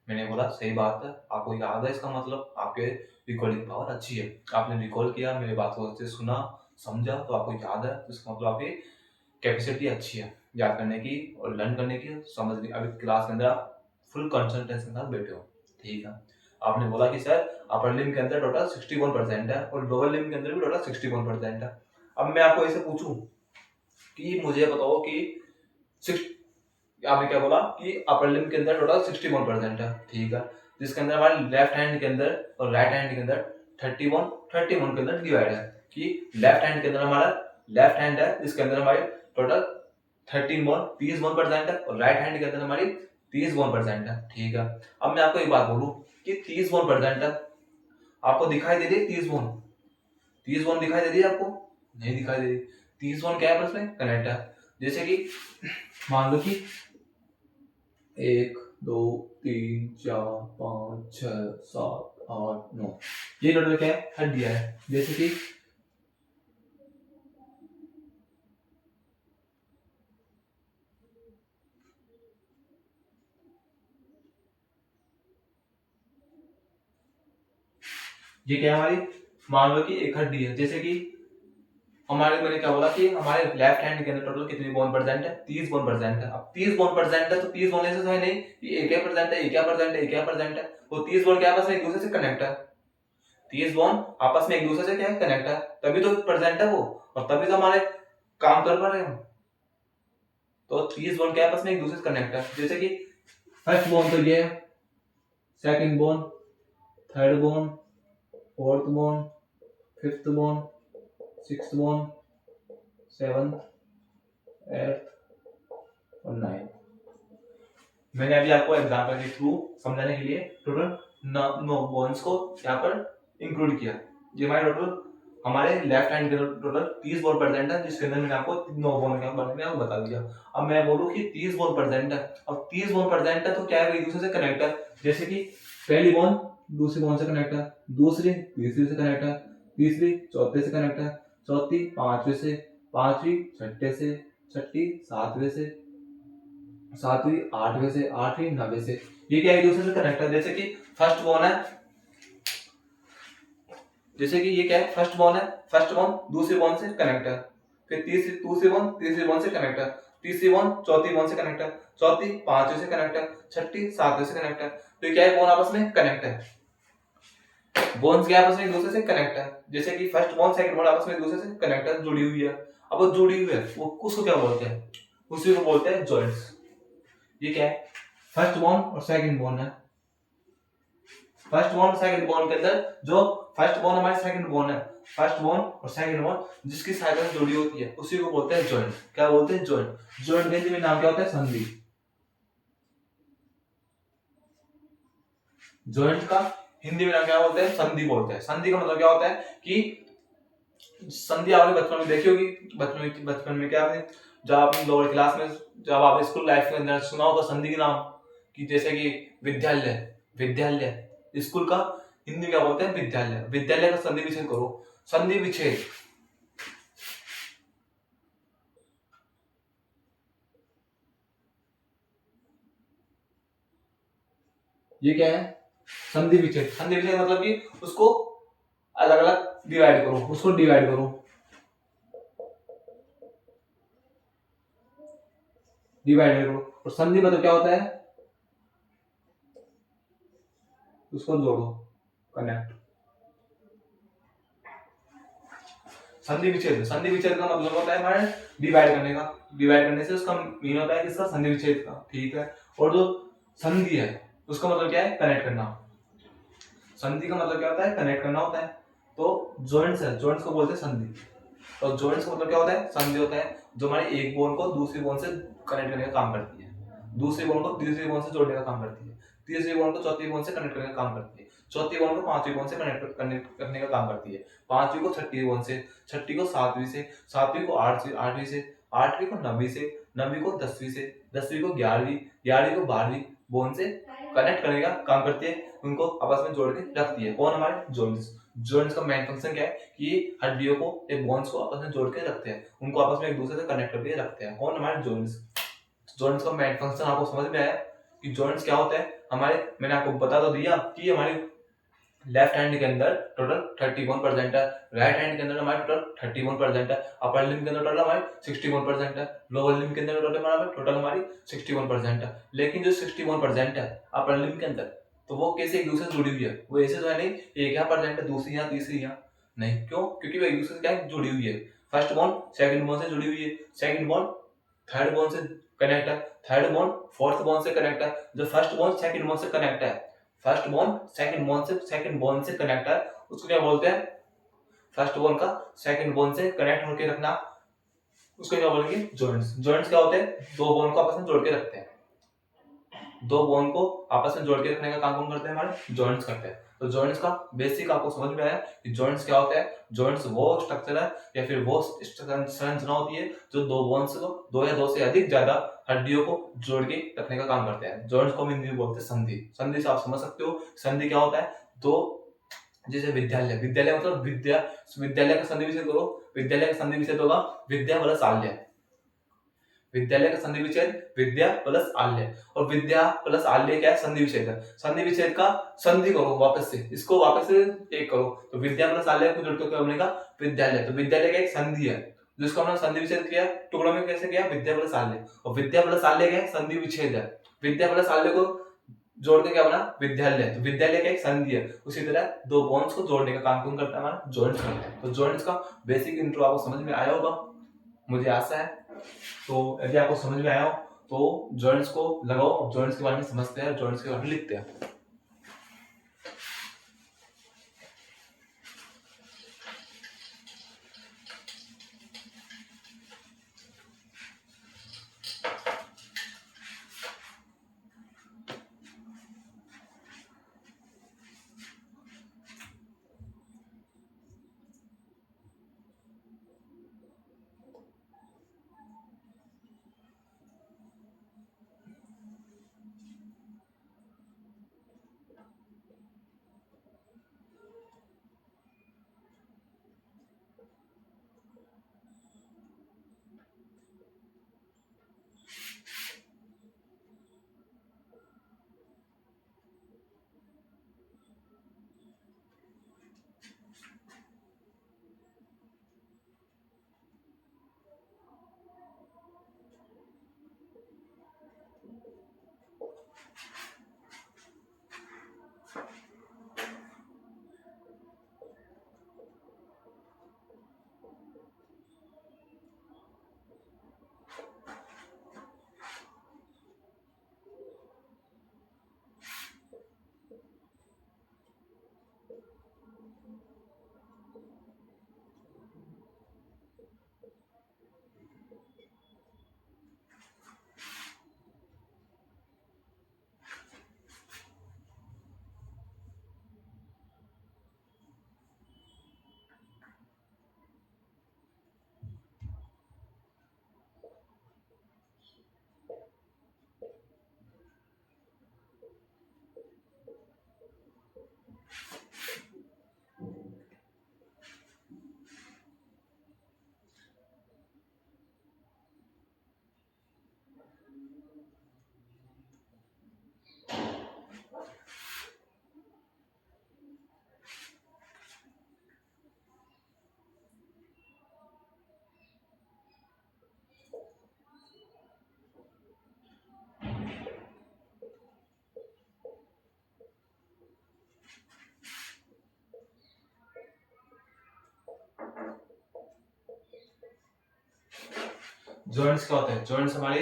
मैंने बोला सही बात है, आपको याद है, इसका मतलब आपके रिकॉर्डिंग पावर अच्छी है, आपने रिकॉल किया, मेरी बात को अच्छे से सुना समझा, तो आपको याद है, तो इसका मतलब आपकी कैपेसिटी अच्छी है याद करने की और लर्न करने की, समझने की। अभी क्लास के अंदर आप फुल कंसंट्रेशन के साथ बैठे हो। ठीक है, आपने बोला कि सर अपर लिम्ब के अंदर टोटल 61% है और लोअर लिम्ब के अंदर भी टोटल 61% है। अब मैं आपको ऐसे पूछूं कि मुझे बताओ कि आपने क्या बोला कि अपर लिम्ब के अंदर टोटल 61% है। ठीक है, जिसके अंदर हमारे लेफ्ट हैंड के अंदर और राइट हैंड के अंदर 31 के अंदर डिवाइड है, कि लेफ्ट हैंड के अंदर हमारा लेफ्ट हैंड है जिसके अंदर हमारे टोटल 30% है, और राइट हैंड के अंदर हमारी 30% है। ठीक है, अब मैं आपको एक बात बोलूं कि 30% है, आपको दिखाई दे रही है 30 बोन दिखाई दे रही है, आपको नहीं दिखाई दे रही। 30 बोन क्या है, उसमें कनेक्ट है। जैसे कि मान लो कि 1 2 3 4 5 6 7 8 9, ये टोटल क्या है, हड्डियां है। जैसे कि ये क्या है, हमारी मान लो कि एक हड्डी है, जैसे कि हमारे, मैंने क्या बोला कि हमारे लेफ्ट हैंड के अंदर टोटल कितनी बोन प्रेजेंट है, 30 बोन प्रेजेंट है। अब 30 बोन प्रेजेंट है तो 30 बोन ऐसे तो है नहीं कि एक क्या प्रेजेंट है, एक क्या प्रेजेंट है, एक क्या प्रेजेंट है। वो 30 बोन क्या आपस में एक दूसरे से कनेक्ट है, 30 बोन आपस में एक दूसरे से क्या है, कनेक्ट है, तभी तो प्रेजेंट है वो, और तभी तो हमारे काम कर पा रहे हैं हम। तो 30 बोन क्या आपस में एक दूसरे से कनेक्ट है, जैसे कि फर्स्ट बोन तो ये है, second bone, third bone, fourth bone, fifth bone, sixth bone, seventh, eighth और नाइन्थ। मैंने अभी आपको एग्जांपल के थ्रू समझाने के लिए टोटल 9 बोन्स को यहाँ पर इंक्लूड किया। ये हमारे टोटल हमारे लेफ्ट हैंड के टोटल 30 बोन प्रेजेंट है, जिसके अंदर मैंने आपको 9 बोन के बारे में आपको बता दिया। अब मैं बोलूँ कि 30 बोन प्रेजेंट है, अब 30 बोन प्रेजेंट है तो क्या है, एक दूसरे से कनेक्ट है, जैसे कि पहली बोन दूसरी बोन से कनेक्ट है, दूसरी तीसरी से कनेक्ट है, तीसरी चौथे से कनेक्ट है, चौथी पांचवे से, पांचवी छठे से, छठी सातवें से, सातवीं आठवें से, आठवीं नवे से। ये क्या एक दूसरे से कनेक्ट है, जैसे कि फर्स्ट बोन है, जैसे कि ये क्या है, फर्स्ट बोन है, फर्स्ट बोन दूसरी बोन से कनेक्ट है, फिर दूसरी बोन तीसरी बोन से कनेक्ट है, तीसरी बोन चौथी बोन से कनेक्ट है, चौथी पांचवी से कनेक्ट है, छठी सातवें से कनेक्ट है। तो ये क्या है, बोन आपस में कनेक्ट है, बोन्स के आपस में एक दूसरे से कनेक्ट है, जैसे कि फर्स्ट बोन सेकंड बोन आपस में एक दूसरे से कनेक्ट है, जुड़ी हुई है। अब वो जुड़ी हुई है, वो उसको क्या बोलते हैं, उसी को बोलते हैं जॉइंट्स। ये क्या है, फर्स्ट बोन और सेकंड बोन है, फर्स्ट बोन और सेकंड बोन के अंदर जो फर्स्ट बोन हमारी सेकंड बोन है, फर्स्ट बोन और सेकंड बोन जिसकी सहायता से जुड़ी होती है, उसी को बोलते हैं जॉइंट। क्या बोलते हैं, जॉइंट। जॉइंट के हिंदी में नाम क्या होता है, संधि। जॉइंट का हिंदी में नाम क्या बोलते हैं, संधि बोलते हैं। संधि का मतलब क्या होता है कि संधि आपने बचपन में देखी होगी, बचपन में क्या आपने, जब आप लोअर क्लास में, जब आप स्कूल लाइफ के अंदर सुना होगा संधि के नाम, कि जैसे कि विद्यालय, विद्यालय स्कूल का हिंदी क्या बोलते हैं, विद्यालय। विद्यालय का संधि विच्छेद करो, संधि विच्छेद। ये क्या है, संधि विच्छेद। संधि विच्छेद मतलब कि उसको अलग अलग डिवाइड करो, उसको डिवाइड करो, डिवाइड करो। और संधि मतलब क्या होता है, उसको जोड़ो, कनेक्ट। संधि विच्छेद, संधि विच्छेद का मतलब होता है हमारे डिवाइड करने का, डिवाइड करने से उसका मीन होता है किसका, संधि विच्छेद का, ठीक है। और जो संधि है उसका मतलब क्या है, कनेक्ट करना। संधि का मतलब क्या होता है, कनेक्ट करना होता है। तो जॉइंट्स है, जॉइंट्स को बोलते हैं संधि। और जॉइंट्स का मतलब क्या होता है, संधि होता है जो हमारी एक बोन को दूसरी बोन से कनेक्ट करने का काम करती है, दूसरी बोन को तीसरी बोन से जोड़ने का काम करती है, तीसरी बोन को चौथी बोन से कनेक्ट करने का काम करती है, चौथी बोन को पांचवी बोन से कनेक्ट करने का काम करती है, पांचवी को छठी बोन से, छठी को सातवीं से, सातवीं को आठवीं से, आठवीं को नवीं से, नवीं को दसवीं से, दसवीं को ग्यारहवीं, ग्यारहवीं को 12वीं बोन से कनेक्ट करने का काम करती है, उनको आपस में जोड़ के रखती है। कौन, हमारे जॉइंट्स। जॉइंट्स का मेन फंक्शन क्या है कि हड्डियों को एक बोन्स को आपस में जोड़ के रखते हैं, उनको आपस में एक दूसरे से कनेक्ट करके रखते हैं। कौन, हमारे जॉइंट्स। जॉइंट्स का मेन फंक्शन आपको समझ में आया कि जॉइंट्स क्या होते हैं हमारे। मैंने आपको बता तो दिया कि हमारी लेफ्ट हैंड के अंदर टोटल 31% है, राइट हैंड के अंदर हमारे टोटल 31% है, अपर लिम्ब के अंदर टोटल हमारे 61% है, लोअर लिम्ब के अंदर टोटल हमारी 61% है। लेकिन जो 61% है अपर लिम्ब के अंदर, तो वो कैसे एक दूसरे से जुड़ी हुई है, वो ऐसे तो है नहीं एक यहाँ परसेंट है दूसरी यहाँ तीसरी यहाँ, नहीं। क्यों, क्योंकि वो एक दूसरे से क्या जुड़ी हुई है। फर्स्ट बोन सेकंड बोन से जुड़ी हुई है, सेकंड बोन थर्ड बोन से कनेक्ट है, थर्ड बोन फोर्थ बोन से कनेक्ट है, जो फर्स्ट बोन सेकंड बोन से कनेक्ट है, फर्स्ट बोन सेकंड बोन से कनेक्ट है, उसको क्या बोलते हैं, फर्स्ट बोन का सेकंड बोन से कनेक्ट होकर रखना, उसको क्या बोलेंगे, जॉइंट्स। जॉइंट्स क्या होते हैं, दो बोन को आपस में जोड़ के रखते हैं, दो बोन को आपस में जोड़ के रखने का काम कौन करते हैं, हमारे जॉइंट्स करते हैं। तो जॉइंट्स का बेसिक आपको समझ में आया कि जॉइंट्स क्या होता है। जॉइंट्स वो स्ट्रक्चर है या फिर वो संरचना होती है जो दो बोन्स को, दो या दो से अधिक ज्यादा हड्डियों को जोड़ के रखने का काम करते हैं। जॉइंट्स को हम हिंदी में बोलते हैं संधि। संधि से आप समझ सकते हो संधि क्या होता है। तो जैसे विद्यालय, विद्यालय मतलब विद्या, विद्यालय का संधि विच्छेद करो, विद्यालय का संधि विच्छेद होगा विद्या प्लस शाल्य, विद्यालय का संधि विच्छेद विद्या प्लस आल्य, और विद्या प्लस आल्य क्या है, संधि विच्छेद है। संधि विच्छेद का संधि करो वापस से, इसको वापस से एक करो, तो विद्या प्लस आल्य को जोड़ के क्या बनेगा, विद्यालय। तो विद्यालय का एक संधि है जिसको हमने संधि विच्छेद किया टुकड़ों में, कैसे किया, विद्या प्लस आल्य, और विद्या प्लस आल्य क्या है, संधि विच्छेद है। विद्या प्लस आल्य को जोड़ के क्या बना, विद्यालय। तो विद्यालय का एक संधि है। उसी तरह दो बॉन्ड्स को जोड़ने का काम कौन करता है, हमारा जॉइंट्स करता है। तो जॉइंट्स का बेसिक इंट्रो आपको समझ में आया होगा, मुझे आशा है। तो यदि आपको समझ में आया हो तो जॉइंट्स को लगाओ, जॉइंट्स के बारे में समझते हैं, जॉइंट्स के बारे में लिखते हैं। जॉइंट्स क्या होता है, जॉइंट्स हमारे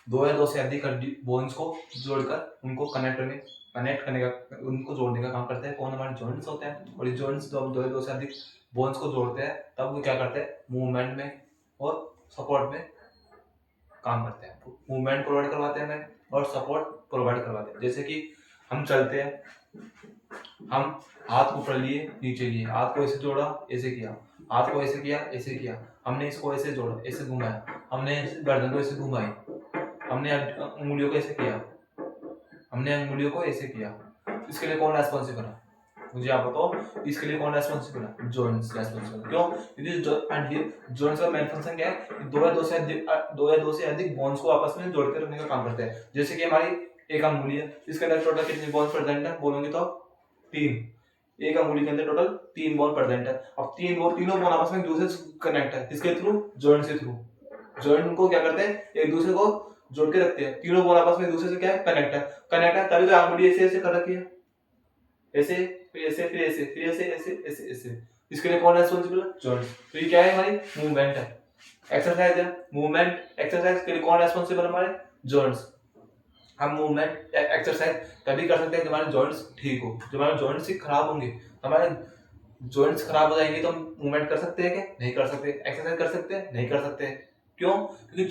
दो या दो से अधिक बोन्स को जोड़कर उनको कनेक्ट करने का, उनको जोड़ने का काम करते हैं। कौन, हमारे जॉइंट्स होते हैं। और ये जॉइंट्स जब दो या दो से अधिक बोन्स को जोड़ते हैं तब वो क्या करते हैं, मूवमेंट में और सपोर्ट में काम करते हैं। मूवमेंट प्रोवाइड करवाते हैं हमें और सपोर्ट प्रोवाइड करवाते हैं। जैसे कि हम चलते हैं, हम हाथ को ऊपर लिए नीचे लिए, हाथ को ऐसे जोड़ा ऐसे किया, हाथ को ऐसे किया ऐसे किया, हमने इसको ऐसे जोड़ा ऐसे घुमाया, हमने गर्दन को ऐसे घुमाई, हमने उंगलियों को ऐसे किया, हमने उंगलियों को ऐसे किया। इसके लिए कौन रेस्पॉन्सिबल है, मुझे आप बताओ, इसके लिए कौन रेस्पॉन्सिबल है, जॉइंट्स रेस्पॉन्सिबल। क्यों, क्योंकि जॉइंट्स का मेन फंक्शन क्या है, दो या दो से अधिक बोन्स को आपस में जोड़कर रखने का काम करते हैं। जैसे कि हमारी एक अंगुली है, इसके अंदर टोटल कितने बोन्स प्रेजेंट है, बोलोगे तो 3। एक अंगुली के अंदर टोटल 3 बोन प्रेजेंट है। अब तीनों बोन आपस में एक दूसरे से कनेक्ट है, किसके थ्रू, जॉइंट से थ्रू। जॉइंट उनको क्या करते हैं, एक दूसरे को जोड़ के रखते हैं। तीनों बोन आपस में एक दूसरे से क्या है, कनेक्ट है, तभी तो अंगुली ऐसे ऐसे कर रखी है, ऐसे फिर ऐसे फिर ऐसे फिर ऐसे ऐसे ऐसे ऐसे। इसके लिए कौन रेस्पॉन्सिबल है, जॉइंट। तो ये क्या है, हमारी मूवमेंट है, एक्सरसाइज है। मूवमेंट एक्सरसाइज के लिए कौन रेस्पॉन्सिबल, हमारे जॉइंट्स। हम मूवमेंट एक्सरसाइज तभी कर सकते हैं जब हमारे जॉइंट्स ठीक हो। जब हमारे जॉइंट्स ही खराब होंगे, हमारे जॉइंट्स खराब हो जाएंगे तो हम मूवमेंट कर सकते हैं क्या, नहीं कर सकते। एक्सरसाइज कर सकते हैं, नहीं कर सकते। क्यों, क्योंकि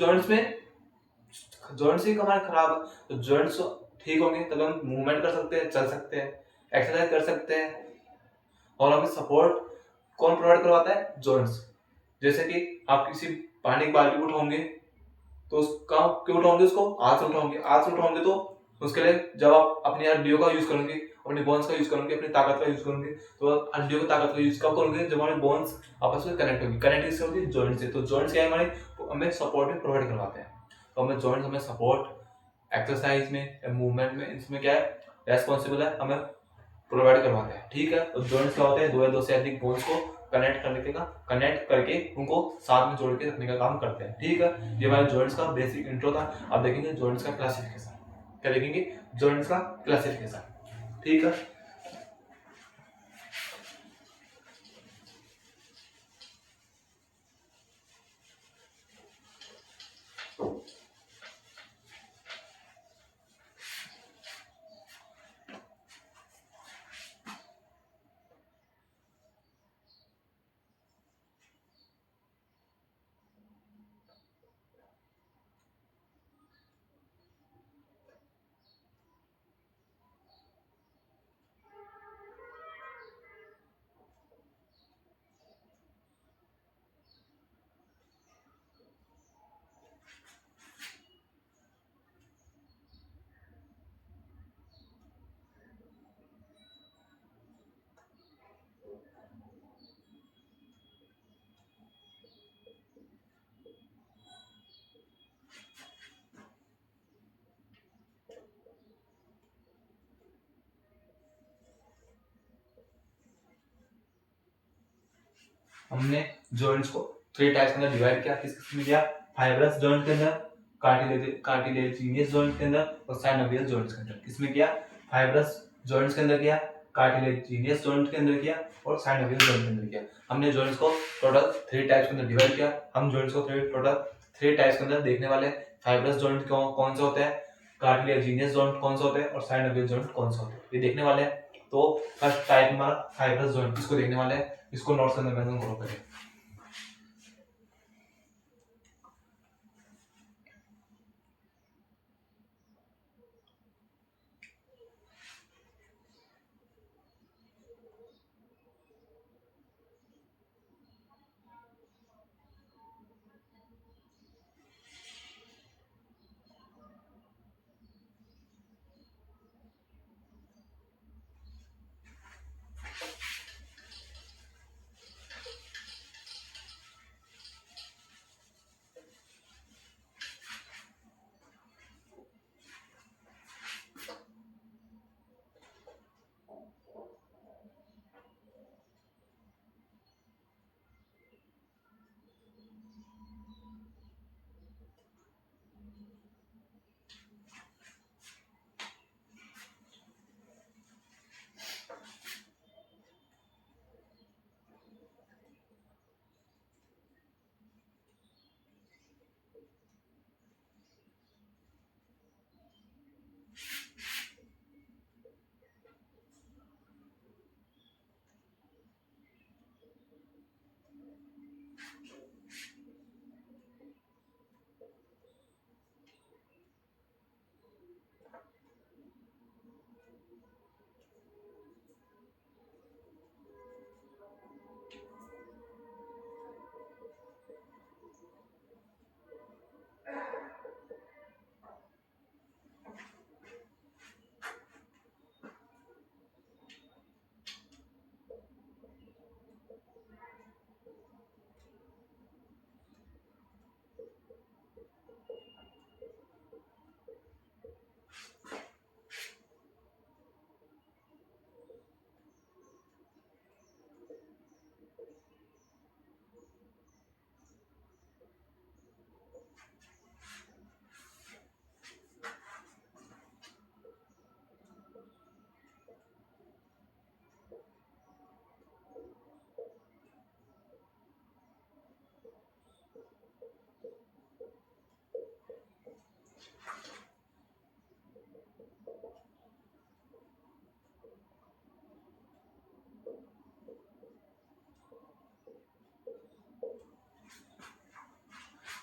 जॉइंट्स ही हमारे खराब है। तो जॉइंट्स ठीक होंगे तब हम मूवमेंट कर सकते हैं, चल सकते हैं, एक्सरसाइज कर सकते हैं। और हमें सपोर्ट कौन प्रोवाइड करवाता है, जॉइंट्स। जैसे कि आप किसी पानी की बाल्टी को उठाओगे तो उसका क्यों उठाओगे, उसको हाथ से उठाओगे, हाथ से उठाओगे तो उसके लिए जब आप अपनी हड्डियों का यूज करोगे, अपने बोन्स का यूज करोगे, अपनी ताकत का यूज करोगे, तो हड्डियों की ताकत का यूज कब करोगे, जब हमारे बोन्स आपस में कनेक्ट होगी। कनेक्ट किससे होगी, जॉइंट से। तो जॉइंट्स क्या है, हमारे हमें सपोर्ट भी प्रोवाइड करवाते हैं। तो हमें जॉइंट्स हमें सपोर्ट एक्सरसाइज में, मूवमेंट में, इसमें क्या है रेस्पॉन्सिबल है, हमें प्रोवाइड करवाते हैं। ठीक है, तो जॉइंट्स क्या होते हैं, दो या दो से अधिक बोन्स को कनेक्ट करके उनको साथ में जोड़ के रखने का काम करते हैं। ठीक है, ये हमारे जॉइंट्स का बेसिक इंट्रो था। अब देखेंगे जॉइंट्स का क्लासिफिकेशन। क्या देखेंगे? जॉइंट्स का क्लासिफिकेशन। ठीक है, हमने जॉइंट्स को थ्री टाइप्स के अंदर डिवाइड किया। किस किस में किया? फाइब्रस जॉइंट के अंदर, कार्टिलेजिनियस जॉइंट के अंदर और साइनोवियल जॉइंट्स के अंदर। किसमें किया? फाइब्रस जॉइंट्स के अंदर किया, कार्टिलेजिनियस जॉइंट के अंदर किया और साइनोवियल जॉइंट के अंदर किया। हमने जॉइंट्स को टोटल थ्री टाइप्स के अंदर डिवाइड किया। हम जॉइंट्स को टोटल थ्री टाइप्स के अंदर देखने वाले। फाइब्रस जॉइंट कौन सा होता है, कार्टिलेजिनियस जॉइंट कौन सा होता है और साइनोवियल जॉइंट कौन सा होता है, ये देखने वाले हैं। तो फर्स्ट टाइप हमारा फाइब्रस जॉइंट, इसको देखने वाले हैं। इसको नोट्स के अंदर मेंशन करो पहले।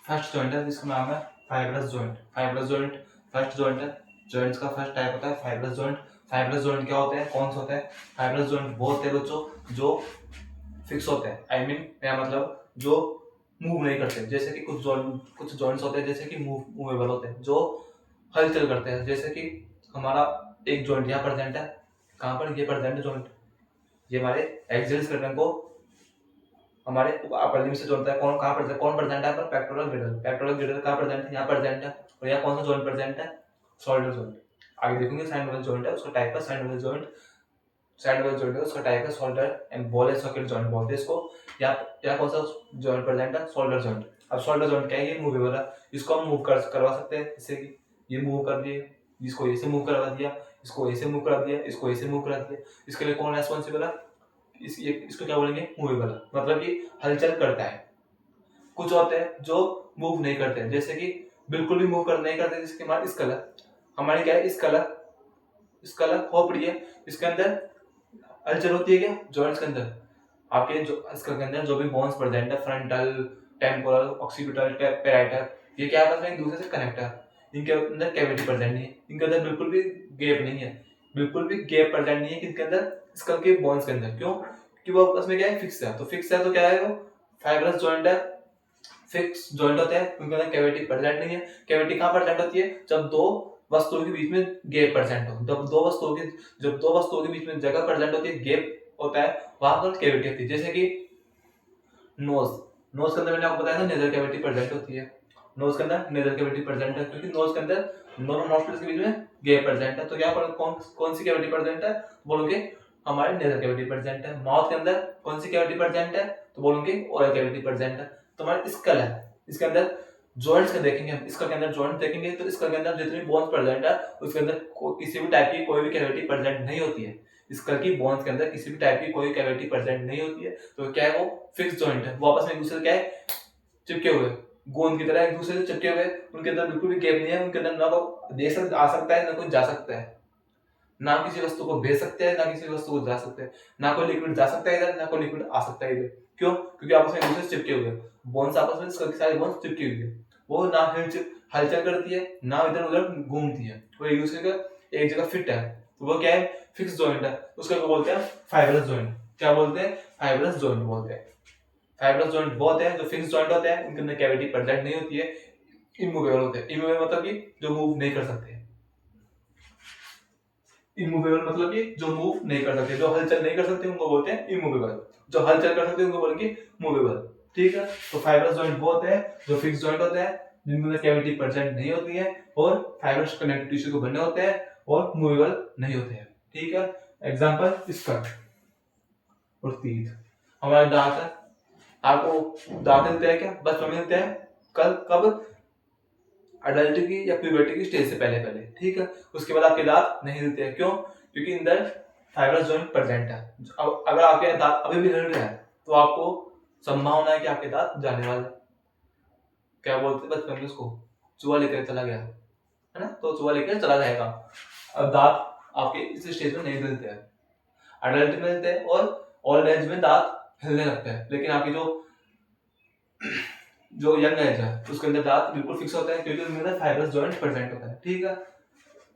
फर्स्ट जॉइंट है जिसका नाम है fibrous joint. Fibrous joint first joint है। जॉइंट्स का फर्स्ट टाइप होता है फाइब्रस जॉइंट। फाइब्रस जॉइंट क्या होते हैं, कौन सा होता है? फाइब्रस जॉइंट वो होते हैं बच्चों जो फिक्स होते हैं। आई मीन मेरा मतलब जो मूव नहीं करते। जैसे कि कुछ जॉइंट्स होते हैं जैसे कि मूवेबल होते हैं, जो हलचल करते हैं। जैसे कि हमारा एक जॉइंट यहाँ प्रेजेंट है, कहाँ पर? ये प्रेजेंट जॉइंट, ये हमारे एक्सियल स्केलेटन को हमारे अपर लिम्स से जोड़ता है। कौन प्रेजेंट है पर पेक्टोरल गिडल। पेक्टोरल गिडल कहाँ प्रेजेंट है? यहाँ प्रेजेंट है। और यहाँ कौन सा जॉइंट प्रेजेंट है? Shoulder joint. आगे देखेंगे साइड वाला जॉइंट है उसका टाइप है साइड वाला जॉइंट। साइड वाला जॉइंट है उसका टाइप है shoulder and ball and socket joint बोलते हैं इसको। यहाँ कौन सा जॉइंट प्रेजेंट है? Shoulder joint. अब शोल्डर जॉइंट क्या है? ये मूवेबल है। इसको हम मूव करवा सकते हैं, जैसे कि ये मूव कर दिए, इसको ऐसे मूव करवा दिया, इसको ऐसे मूव करा दिया, इसको ऐसे मूव करा दिया। इसके लिए कौन रेस्पॉन्सिबल है? इसको क्या बोलेंगे? मूवेबल। मतलब ये हलचल करता है। कुछ होते हैं जो मूव नहीं करते हैं, जैसे कि बिल्कुल भी मूव कर नहीं करते, जिसके हमारे हमारी क्या है? स्कलर खोपड़ी है, इसके अंदर हलचल होती है क्या? जॉइंट्स के अंदर आपके जो स्कल के अंदर जो भी बोन्स प्रेजेंट है, फ्रंटल, टेम्पोरल, ऑक्सीपिटल, पैराइटल, ये क्या आपस में एक दूसरे से कनेक्ट है। इनके अंदर कैविटी प्रेजेंट नहीं है, इनके अंदर बिल्कुल भी गैप नहीं है, बिल्कुल भी गैप प्रेजेंट नहीं है किसके अंदर? स्कल के बोन्स के अंदर। क्यों? क्योंकि वो आपस में क्या है? फिक्स है। तो फिक्स है तो क्या है? वो फाइब्रस जॉइंट है, फिक्स जॉइंट होते हैं, उनके अंदर कैविटी प्रेजेंट नहीं है। कैविटी कहाँ प्रेजेंट होती है? जब दो वस्तुओं के बीच में गैप प्रेजेंट हो। जब दो वस्तुओं के बीच में जगह प्रेजेंट होती है, गैप होता है, वहां पर कैविटी होती है। जैसे कि नोज नोज के अंदर मैंने आपको बताया था नेजल कैविटी प्रेजेंट होती है। नोज के अंदर नेजल कैविटी प्रेजेंट है क्योंकि नोज के अंदर दोनों नॉस्ट्रिल्स के बीच में गैप प्रेजेंट है। तो क्या कौन सी कैविटी प्रेजेंट है? तो बोलोगे हमारे नेजल कैविटी प्रेजेंट है। माउथ के अंदर कौन सी कैविटी प्रेजेंट है? तो बोलोगे ओरल कैविटी प्रेजेंट है। तो हमारा स्कल है, इसके अंदर जॉइंट्स का देखेंगे हम, इसका के अंदर जॉइंट देखेंगे तो इसका के अंदर जितनी बोन्स प्रेजेंट है उसके अंदर किसी भी टाइप की कोई भी कैविटी प्रेजेंट नहीं होती है। स्कल की बोन्स के अंदर किसी भी टाइप की कोई कैविटी प्रेजेंट नहीं होती है। तो क्या है? वो फिक्स जॉइंट है, वो आपस में एक दूसरे से क्या है? चिपके हुए, गोंद की तरह एक दूसरे से चिपके हुए। उनके अंदर बिल्कुल भी गैप नहीं है, उनके अंदर ना तो दे सकता आ सकता है ना कोई जा सकता है, ना किसी वस्तु को भेज सकते हैं ना किसी वस्तु को जा सकते हैं, ना कोई लिक्विड जा सकता है इधर ना कोई लिक्विड आ सकता है इधर। क्यों? क्योंकि आपस में एक दूसरे से चिपके हुए बोन्स, आपस में सारी बोन्स चिपकी हुई है। वो ना हलचल करती है ना इधर उधर घूमती है, वो एक दूसरे का एक जगह फिट है। तो वो क्या है? फिक्स जॉइंट है। उसको क्या बोलते हैं? Fibrous joint. क्या बोलते हैं? फाइब्रस जॉइंट बोलते हैं। फाइब्रस जॉइंट वो होते हैं जो फिक्स जॉइंट होते हैं, उनके अंदर कैविटी प्रेजेंट नहीं होती है, इमूवेबल होते हैं। इमूवेबल मतलब कि जो मूव नहीं कर सकते। इमूवेबल मतलब कि जो मूव नहीं कर सकते, जो हलचल नहीं कर सकते उनको बोलते हैं इमूवेबल। जो हलचल कर सकते हैं उनको बोलेंगे मूवेबल। ठीक है? तो फाइब्रस जॉइंट वो होते हैं जो फिक्स जॉइंट होते हैं, जिनके अंदर कैविटी प्रेजेंट नहीं होती है और फाइब्रस कनेक्टिव टिश्यू के बने होते हैं और मूवेबल नहीं होते हैं। ठीक है? एग्जांपल स्कल और टीथ। हमारे दांत है, आपको दांत मिलते हैं क्या? बचपन में मिलते हैं। कल कब? अडल्ट की या प्यूबर्टी की स्टेज से पहले पहले। ठीक है? उसके बाद आपके दांत नहीं हिलते हैं। क्यों? क्योंकि अंदर फाइब्रस जॉइंट प्रेजेंट है। अब अगर आपके दांत अभी भी हिल रहे हैं तो आपको संभावना है कि आपके दांत जाने वाले। क्या बोलते हैं बचपन में उसको? चूहा लेकर चला गया है ना, तो चूहा लेकर चला जाएगा। अब दांत आपके इस स्टेज में नहीं हिलते हैं, अडल्ट में हिलते हैं और ओल्ड एज में दांत हिलने लगते हैं। लेकिन आपकी जो यंग एज है उसके अंदर दांत बिल्कुल फिक्स होता है क्योंकि उनके अंदर फाइब्रस जॉइंट प्रेजेंट होता है। ठीक है?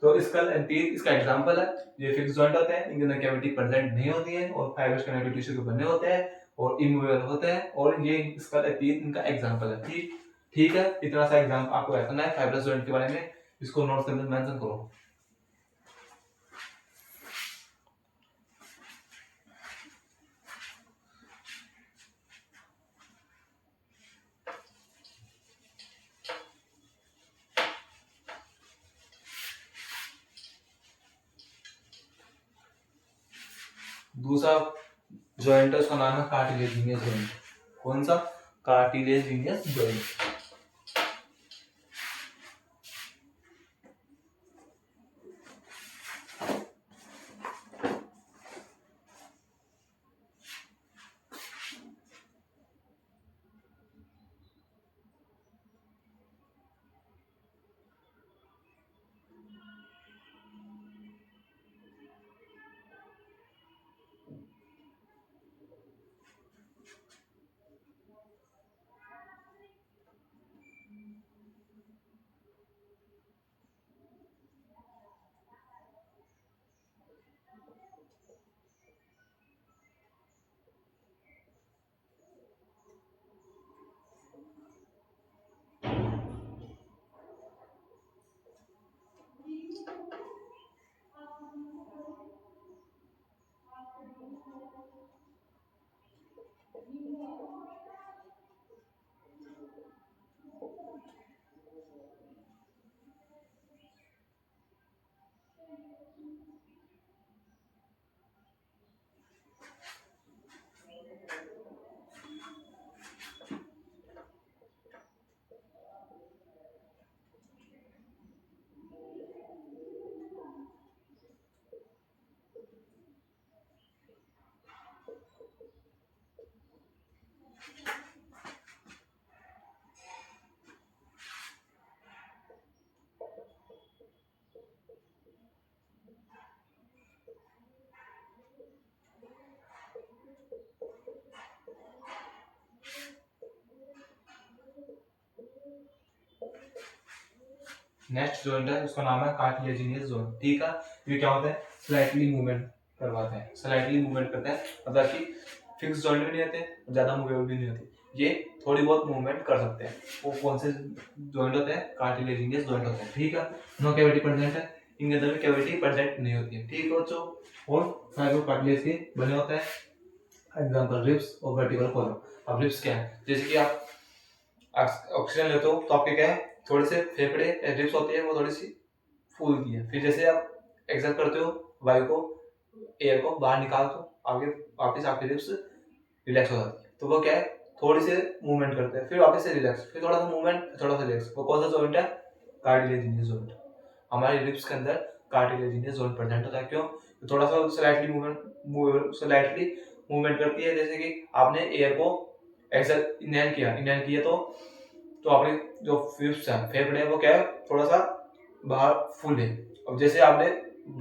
तो स्कल एंड टीथ इसका एग्जांपल है। ये फिक्स जॉइंट होते हैं, इनके अंदर कैविटी प्रेजेंट नहीं होती है और फाइब्रस कनेक्टिव टिश्यू के बने होते हैं और इमूवेबल होते हैं, और ये स्कल एंड टीथ इनका एग्जांपल है। ठीक ठीक है? इतना सा एग्जांपल आपको रखना है फाइब्रस जॉइंट के बारे में, इसको नोट्स के अंदर मेंशन करो। दूसरा जॉइंट है उसका नाम है कार्टिलेजिनियस जॉइंट। कौन सा? Cartilaginous joint. नेक्स्ट जॉइंट है उसका नाम है कार्टिलेजिनियस जॉइंट, ठीक है। ये क्या होता है, स्लाइटली मूवमेंट करवाते हैं, स्लाइटली मूवमेंट करते हैं, मतलब कि फिक्स जॉइंट भी नहीं होते, ज्यादा मूवेबल भी नहीं होती, ये थोड़ी बहुत मूवमेंट कर सकते हैं। वो कौन से जॉइंट होते हैं, कार्टिलेजिनियस जॉइंट होते हैं, ठीक है। नो कैविटी प्रेजेंट है, इनके अंदर में कैविटी प्रेजेंट नहीं होती है, ठीक है बच्चों। और फाइबर कार्टिलेज के बने होते हैं, एग्जांपल रिब्स और वर्टिकल कॉलम। अब रिब्स क्या है, जैसे कि आप ऑक्सीजन लेते हो तो आपके क्या है, थोड़े से फेफड़े रिब्स होती है वो थोड़ी सी फूलती है, फिर जैसे आप एक्सहल करते हो वायु को, एयर को बाहर निकालते हो, आगे वापस आपकी रिब्स रिलैक्स हो जाती है, तो वो क्या है, थोड़ी से मूवमेंट करते हैं, फिर वापस से रिलैक्स, फिर थोड़ा सा मूवमेंट, फिर थोड़ा सा रिलैक्स। वो कौन सा जॉइंट है, कार्टिलेजिनियस जॉइंट। हमारे रिब्स के अंदर कार्टिलेजिनियस जॉइंट प्रेजेंट होता है, क्यों, तो थोड़ा सा स्लाइटली मूवमेंट करती है, जैसे कि आपने एयर को एक्सहल इनहेल किया तो आपके जो रिब्स है, फेफड़े हैं, वो क्या है, थोड़ा सा बाहर फुल है। अब जैसे आपने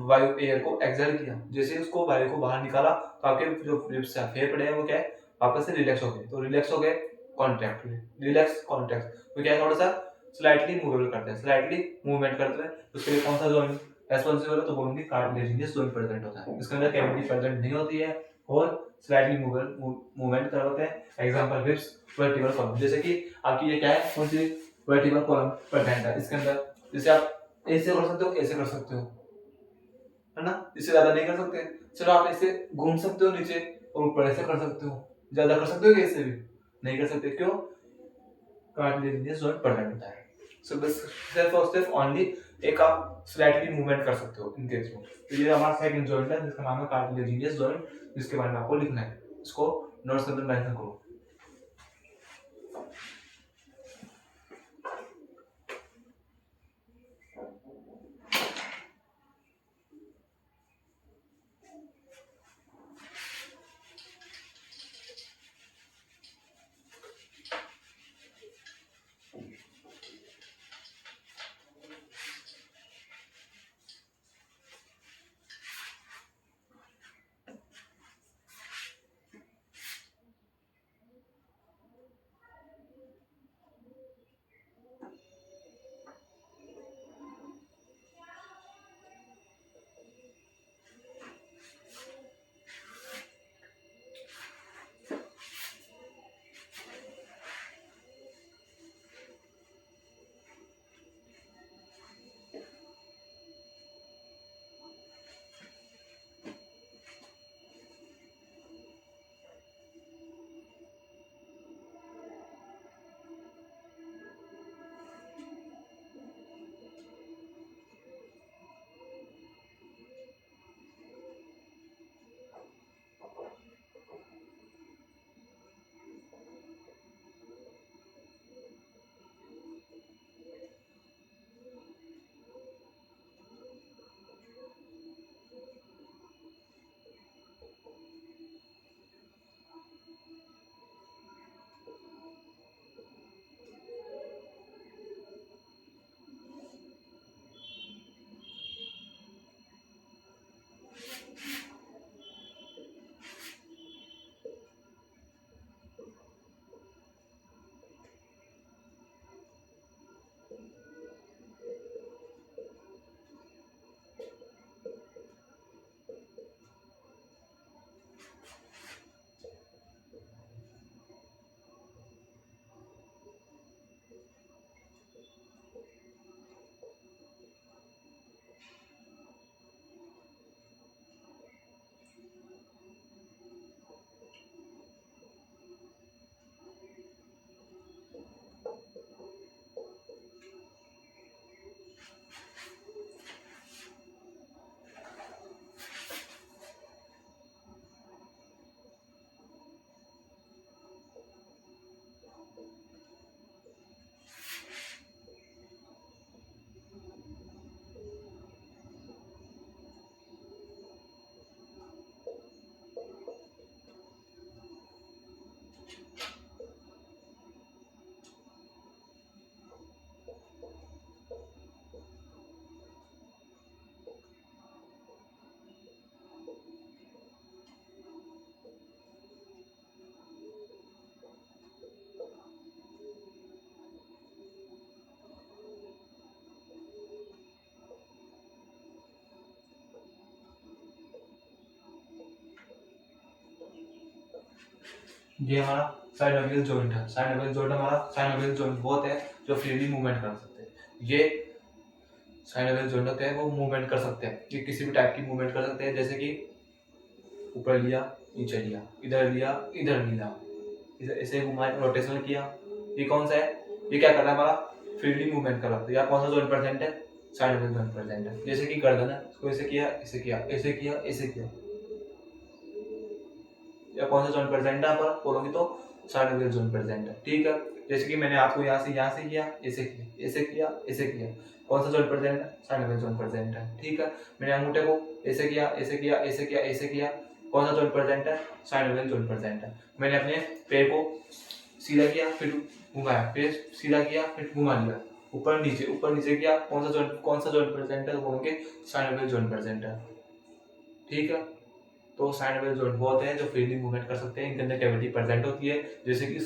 वायु एयर को एक्सहेल किया, जैसे उसको वायु को बाहर निकाला तो आपके जो रिब्स है, फेफड़े हैं, वो क्या है, वापस से रिलैक्स हो गए, तो रिलैक्स हो गए, कॉन्ट्रैक्ट हुए, रिलैक्स कॉन्ट्रैक्ट, तो क्या है, थोड़ा सा स्लाइटली मूवेबल करते हैं, स्लाइटली मूवमेंट करते हैं, उसके लिए कौन सा जॉइंट रेस्पॉन्सिबल है, तो बोलूंगी कार्टिलेजिनियस जॉइंट प्रेजेंट होता है, इसके अंदर कैविटी प्रेजेंट नहीं होती है और स्लाइटली मूवमेंट करवाते हैं। एग्जांपल रिब्स, वर्टिकल कॉलम, जैसे कि आपकी ये क्या है, कौन सी वर्टिकल कॉलम प्रेजेंट है, इसके अंदर जैसे आप ऐसे कर सकते हो, ऐसे कर सकते हो, है ना, इससे ज्यादा नहीं कर सकते। चलो आप ऐसे घूम सकते हो नीचे और ऊपर ऐसे कर सकते हो, ज्यादा कर सकते हो, ऐसे भी नहीं कर सकते, क्यों, कार्टिलेजिनियस जॉइंट प्रेजेंट होता है। सो बस सिर्फ और सिर्फ ओनली एक आप स्लाइटली मूवमेंट कर सकते हो इनके थ्रू। तो ये हमारा सेकंड जॉइंट है जिसका नाम है कार्टिलेजिनियस जॉइंट, जिसके बारे में आपको लिखना है, इसको नोट्स के अंदर मेंशन करो। ये हमारा साइनोवियल जॉइंट है। साइनोवियल जॉइंट हमारा साइनोवियल जॉइंट वो होते हैं जो फ्रीली मूवमेंट कर सकते हैं। ये साइनोवियल जॉइंट होते हैं वो मूवमेंट कर सकते हैं, ये किसी भी टाइप की मूवमेंट कर सकते हैं, जैसे कि ऊपर लिया, नीचे लिया, इधर लिया, ऐसे घुमाया, रोटेशनल किया। ये कौन सा है? ये क्या कर रहा है? हमारा फ्रीली मूवमेंट कर रहा है। यहाँ कौन सा जॉइंट प्रेजेंट है? साइनोवियल जॉइंट प्रेजेंट है। जैसे कि गर्दन है, इसको ऐसे किया, ऐसे किया, ऐसे किया, ऐसे किया, या कौन सा जॉइंट प्रेजेंट है? यहाँ पर बोलोगे तो साइनोवियल जॉइंट प्रेजेंट है। ठीक है, जैसे कि मैंने आपको यहाँ से किया, ऐसे किया, ऐसे किया, ऐसे किया, कौन सा जॉइंट प्रेजेंट है? साइनोवियल जॉइंट प्रेजेंट है। ठीक है, मैंने अंगूठे को ऐसे किया, ऐसे किया, ऐसे किया, ऐसे किया, कौन सा जॉइंट प्रेजेंट है? साइनोवियल जॉइंट प्रेजेंट है। मैंने अपने पैर को सीधा किया, फिर घुमाया, फिर सीधा किया, फिर घुमा लिया, ऊपर नीचे किया, कौन सा जॉइंट प्रेजेंट है? बोलोगे साइनोवियल जॉइंट प्रेजेंट है। ठीक है, तो साइनोवियल जॉइंट वो होते हैं जो फ्रीली मूवमेंट कर सकते हैं, इनके अंदर कैविटी प्रेजेंट होती है, जैसे कि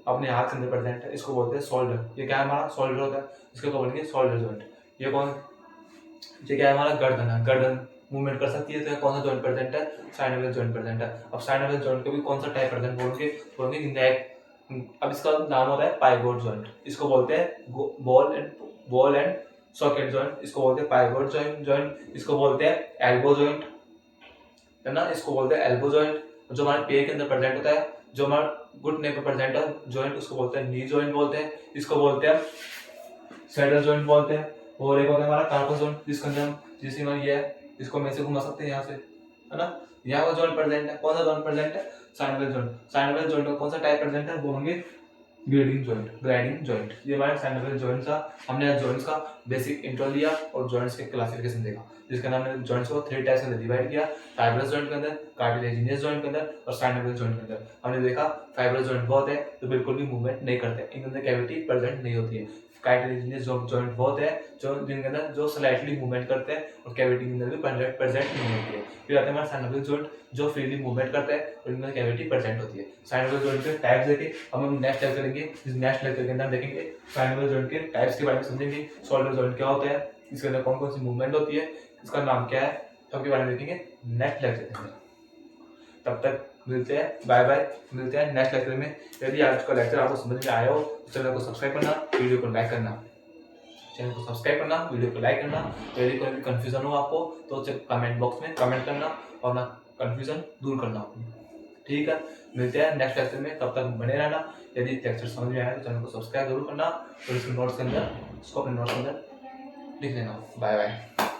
अपने हाथ के अंदर प्रेजेंट है, इसको बोलते हैं शोल्डर। ये क्या है? हमारा शोल्डर होता है, इसको बोलेंगे शोल्डर जॉइंट। ये क्या है? हमारा गर्दन है, गर्दन मूवमेंट कर सकती है, तो कौन सा जॉइंट प्रेजेंट है? साइनोवियल जॉइंट प्रेजेंट है। अब साइनोवियल जॉइंट को भी कौन सा टाइप प्रेजेंट बोलेंगे नेक। अब इसका नाम होता है पाइवोट जॉइंट, इसको बोलते हैं बॉल एंड सॉकेट जॉइंट, इसको बोलते हैं पाइवोट जॉइंट, इसको बोलते हैं एल्बो जॉइंट, है ना, इसको बोलते हैं एल्बो जॉइंट। जो हमारे पैर के अंदर प्रेजेंट होता है, जो हमारा घुटने पे प्रेजेंट है जॉइंट, उसको बोलते हैं नी जॉइंट बोलते हैं, इसको बोलते हैं सैडल जॉइंट बोलते हैं। और एक होता है हमारा कार्पस जॉइंट, जिसके अंदर हम जिसकी हमारी ये है, इसको हम ऐसे घुमा सकते हैं यहाँ से, है ना। यहाँ का जॉइंट प्रेजेंट है, कौन सा जॉइंट प्रेजेंट है? Synovial joint. साइनोवियल जॉइंट का कौन सा टाइप प्रेजेंट है? बोलेंगे ग्लाइडिंग जॉइंट। ये हमारे साइनोवियल जॉइंट्स था। हमने आज जॉइंट्स का बेसिक इंट्रो लिया और जॉइंट्स के क्लासिफिकेशन देखा, जिसका नाम हमने जॉइंट्स को 3 टाइप्स में डिवाइड किया, फाइब्रस जॉइंट के अंदर, कार्टिलेजिनियस जॉइंट के अंदर और साइनोवियल जॉइंट के अंदर। हमने देखा फाइब्रस जॉइंट बहुत है तो बिल्कुल भी मूवमेंट नहीं करते, इनके अंदर कैविटी प्रेजेंट नहीं होती है। कार्टिलेजिनियस जॉइंट बहुत है जो जिनके अंदर जो स्लाइटली मूवमेंट करते हैं और कैविटी के अंदर भी प्रेजेंट नहीं होती है। फिर आते हैं हमारे साइनोवियल जॉइंट जो फ्रीली मूवमेंट करता है और इनमें कैविटी प्रेजेंट होती है। साइनोवियल जॉइंट के टाइप्स देखे हम नेक्स्ट लेक्चर करेंगे, इस नेक्स्ट लेक्चर के अंदर देखेंगे साइनोवियल जॉइंट के टाइप्स के बारे में समझेंगे, शोल्डर जॉइंट क्या होता है, इसके अंदर कौन कौन सी मूवमेंट होती है, इसका नाम क्या है, सबके बारे में देखेंगे नेक्स्ट लेक्चर के अंदर। तब तक मिलते हैं, बाय बाय, मिलते हैं नेक्स्ट लेक्चर में। यदि आज का लेक्चर आपको समझ में आया हो तो चैनल को सब्सक्राइब करना, वीडियो को लाइक करना, चैनल को सब्सक्राइब करना, वीडियो को लाइक करना। यदि कोई भी कंफ्यूजन हो आपको तो कमेंट बॉक्स में कमेंट करना और ना कंफ्यूजन दूर करना अपनी। ठीक है, मिलते हैं नेक्स्ट लेक्चर में, तब तक बने रहना। यदि लेक्चर समझ में आया तो चैनल को सब्सक्राइब जरूर करना और इसके नोट्स के अंदर इसको अपने नोट्स के अंदर लिख लेना। Bye bye.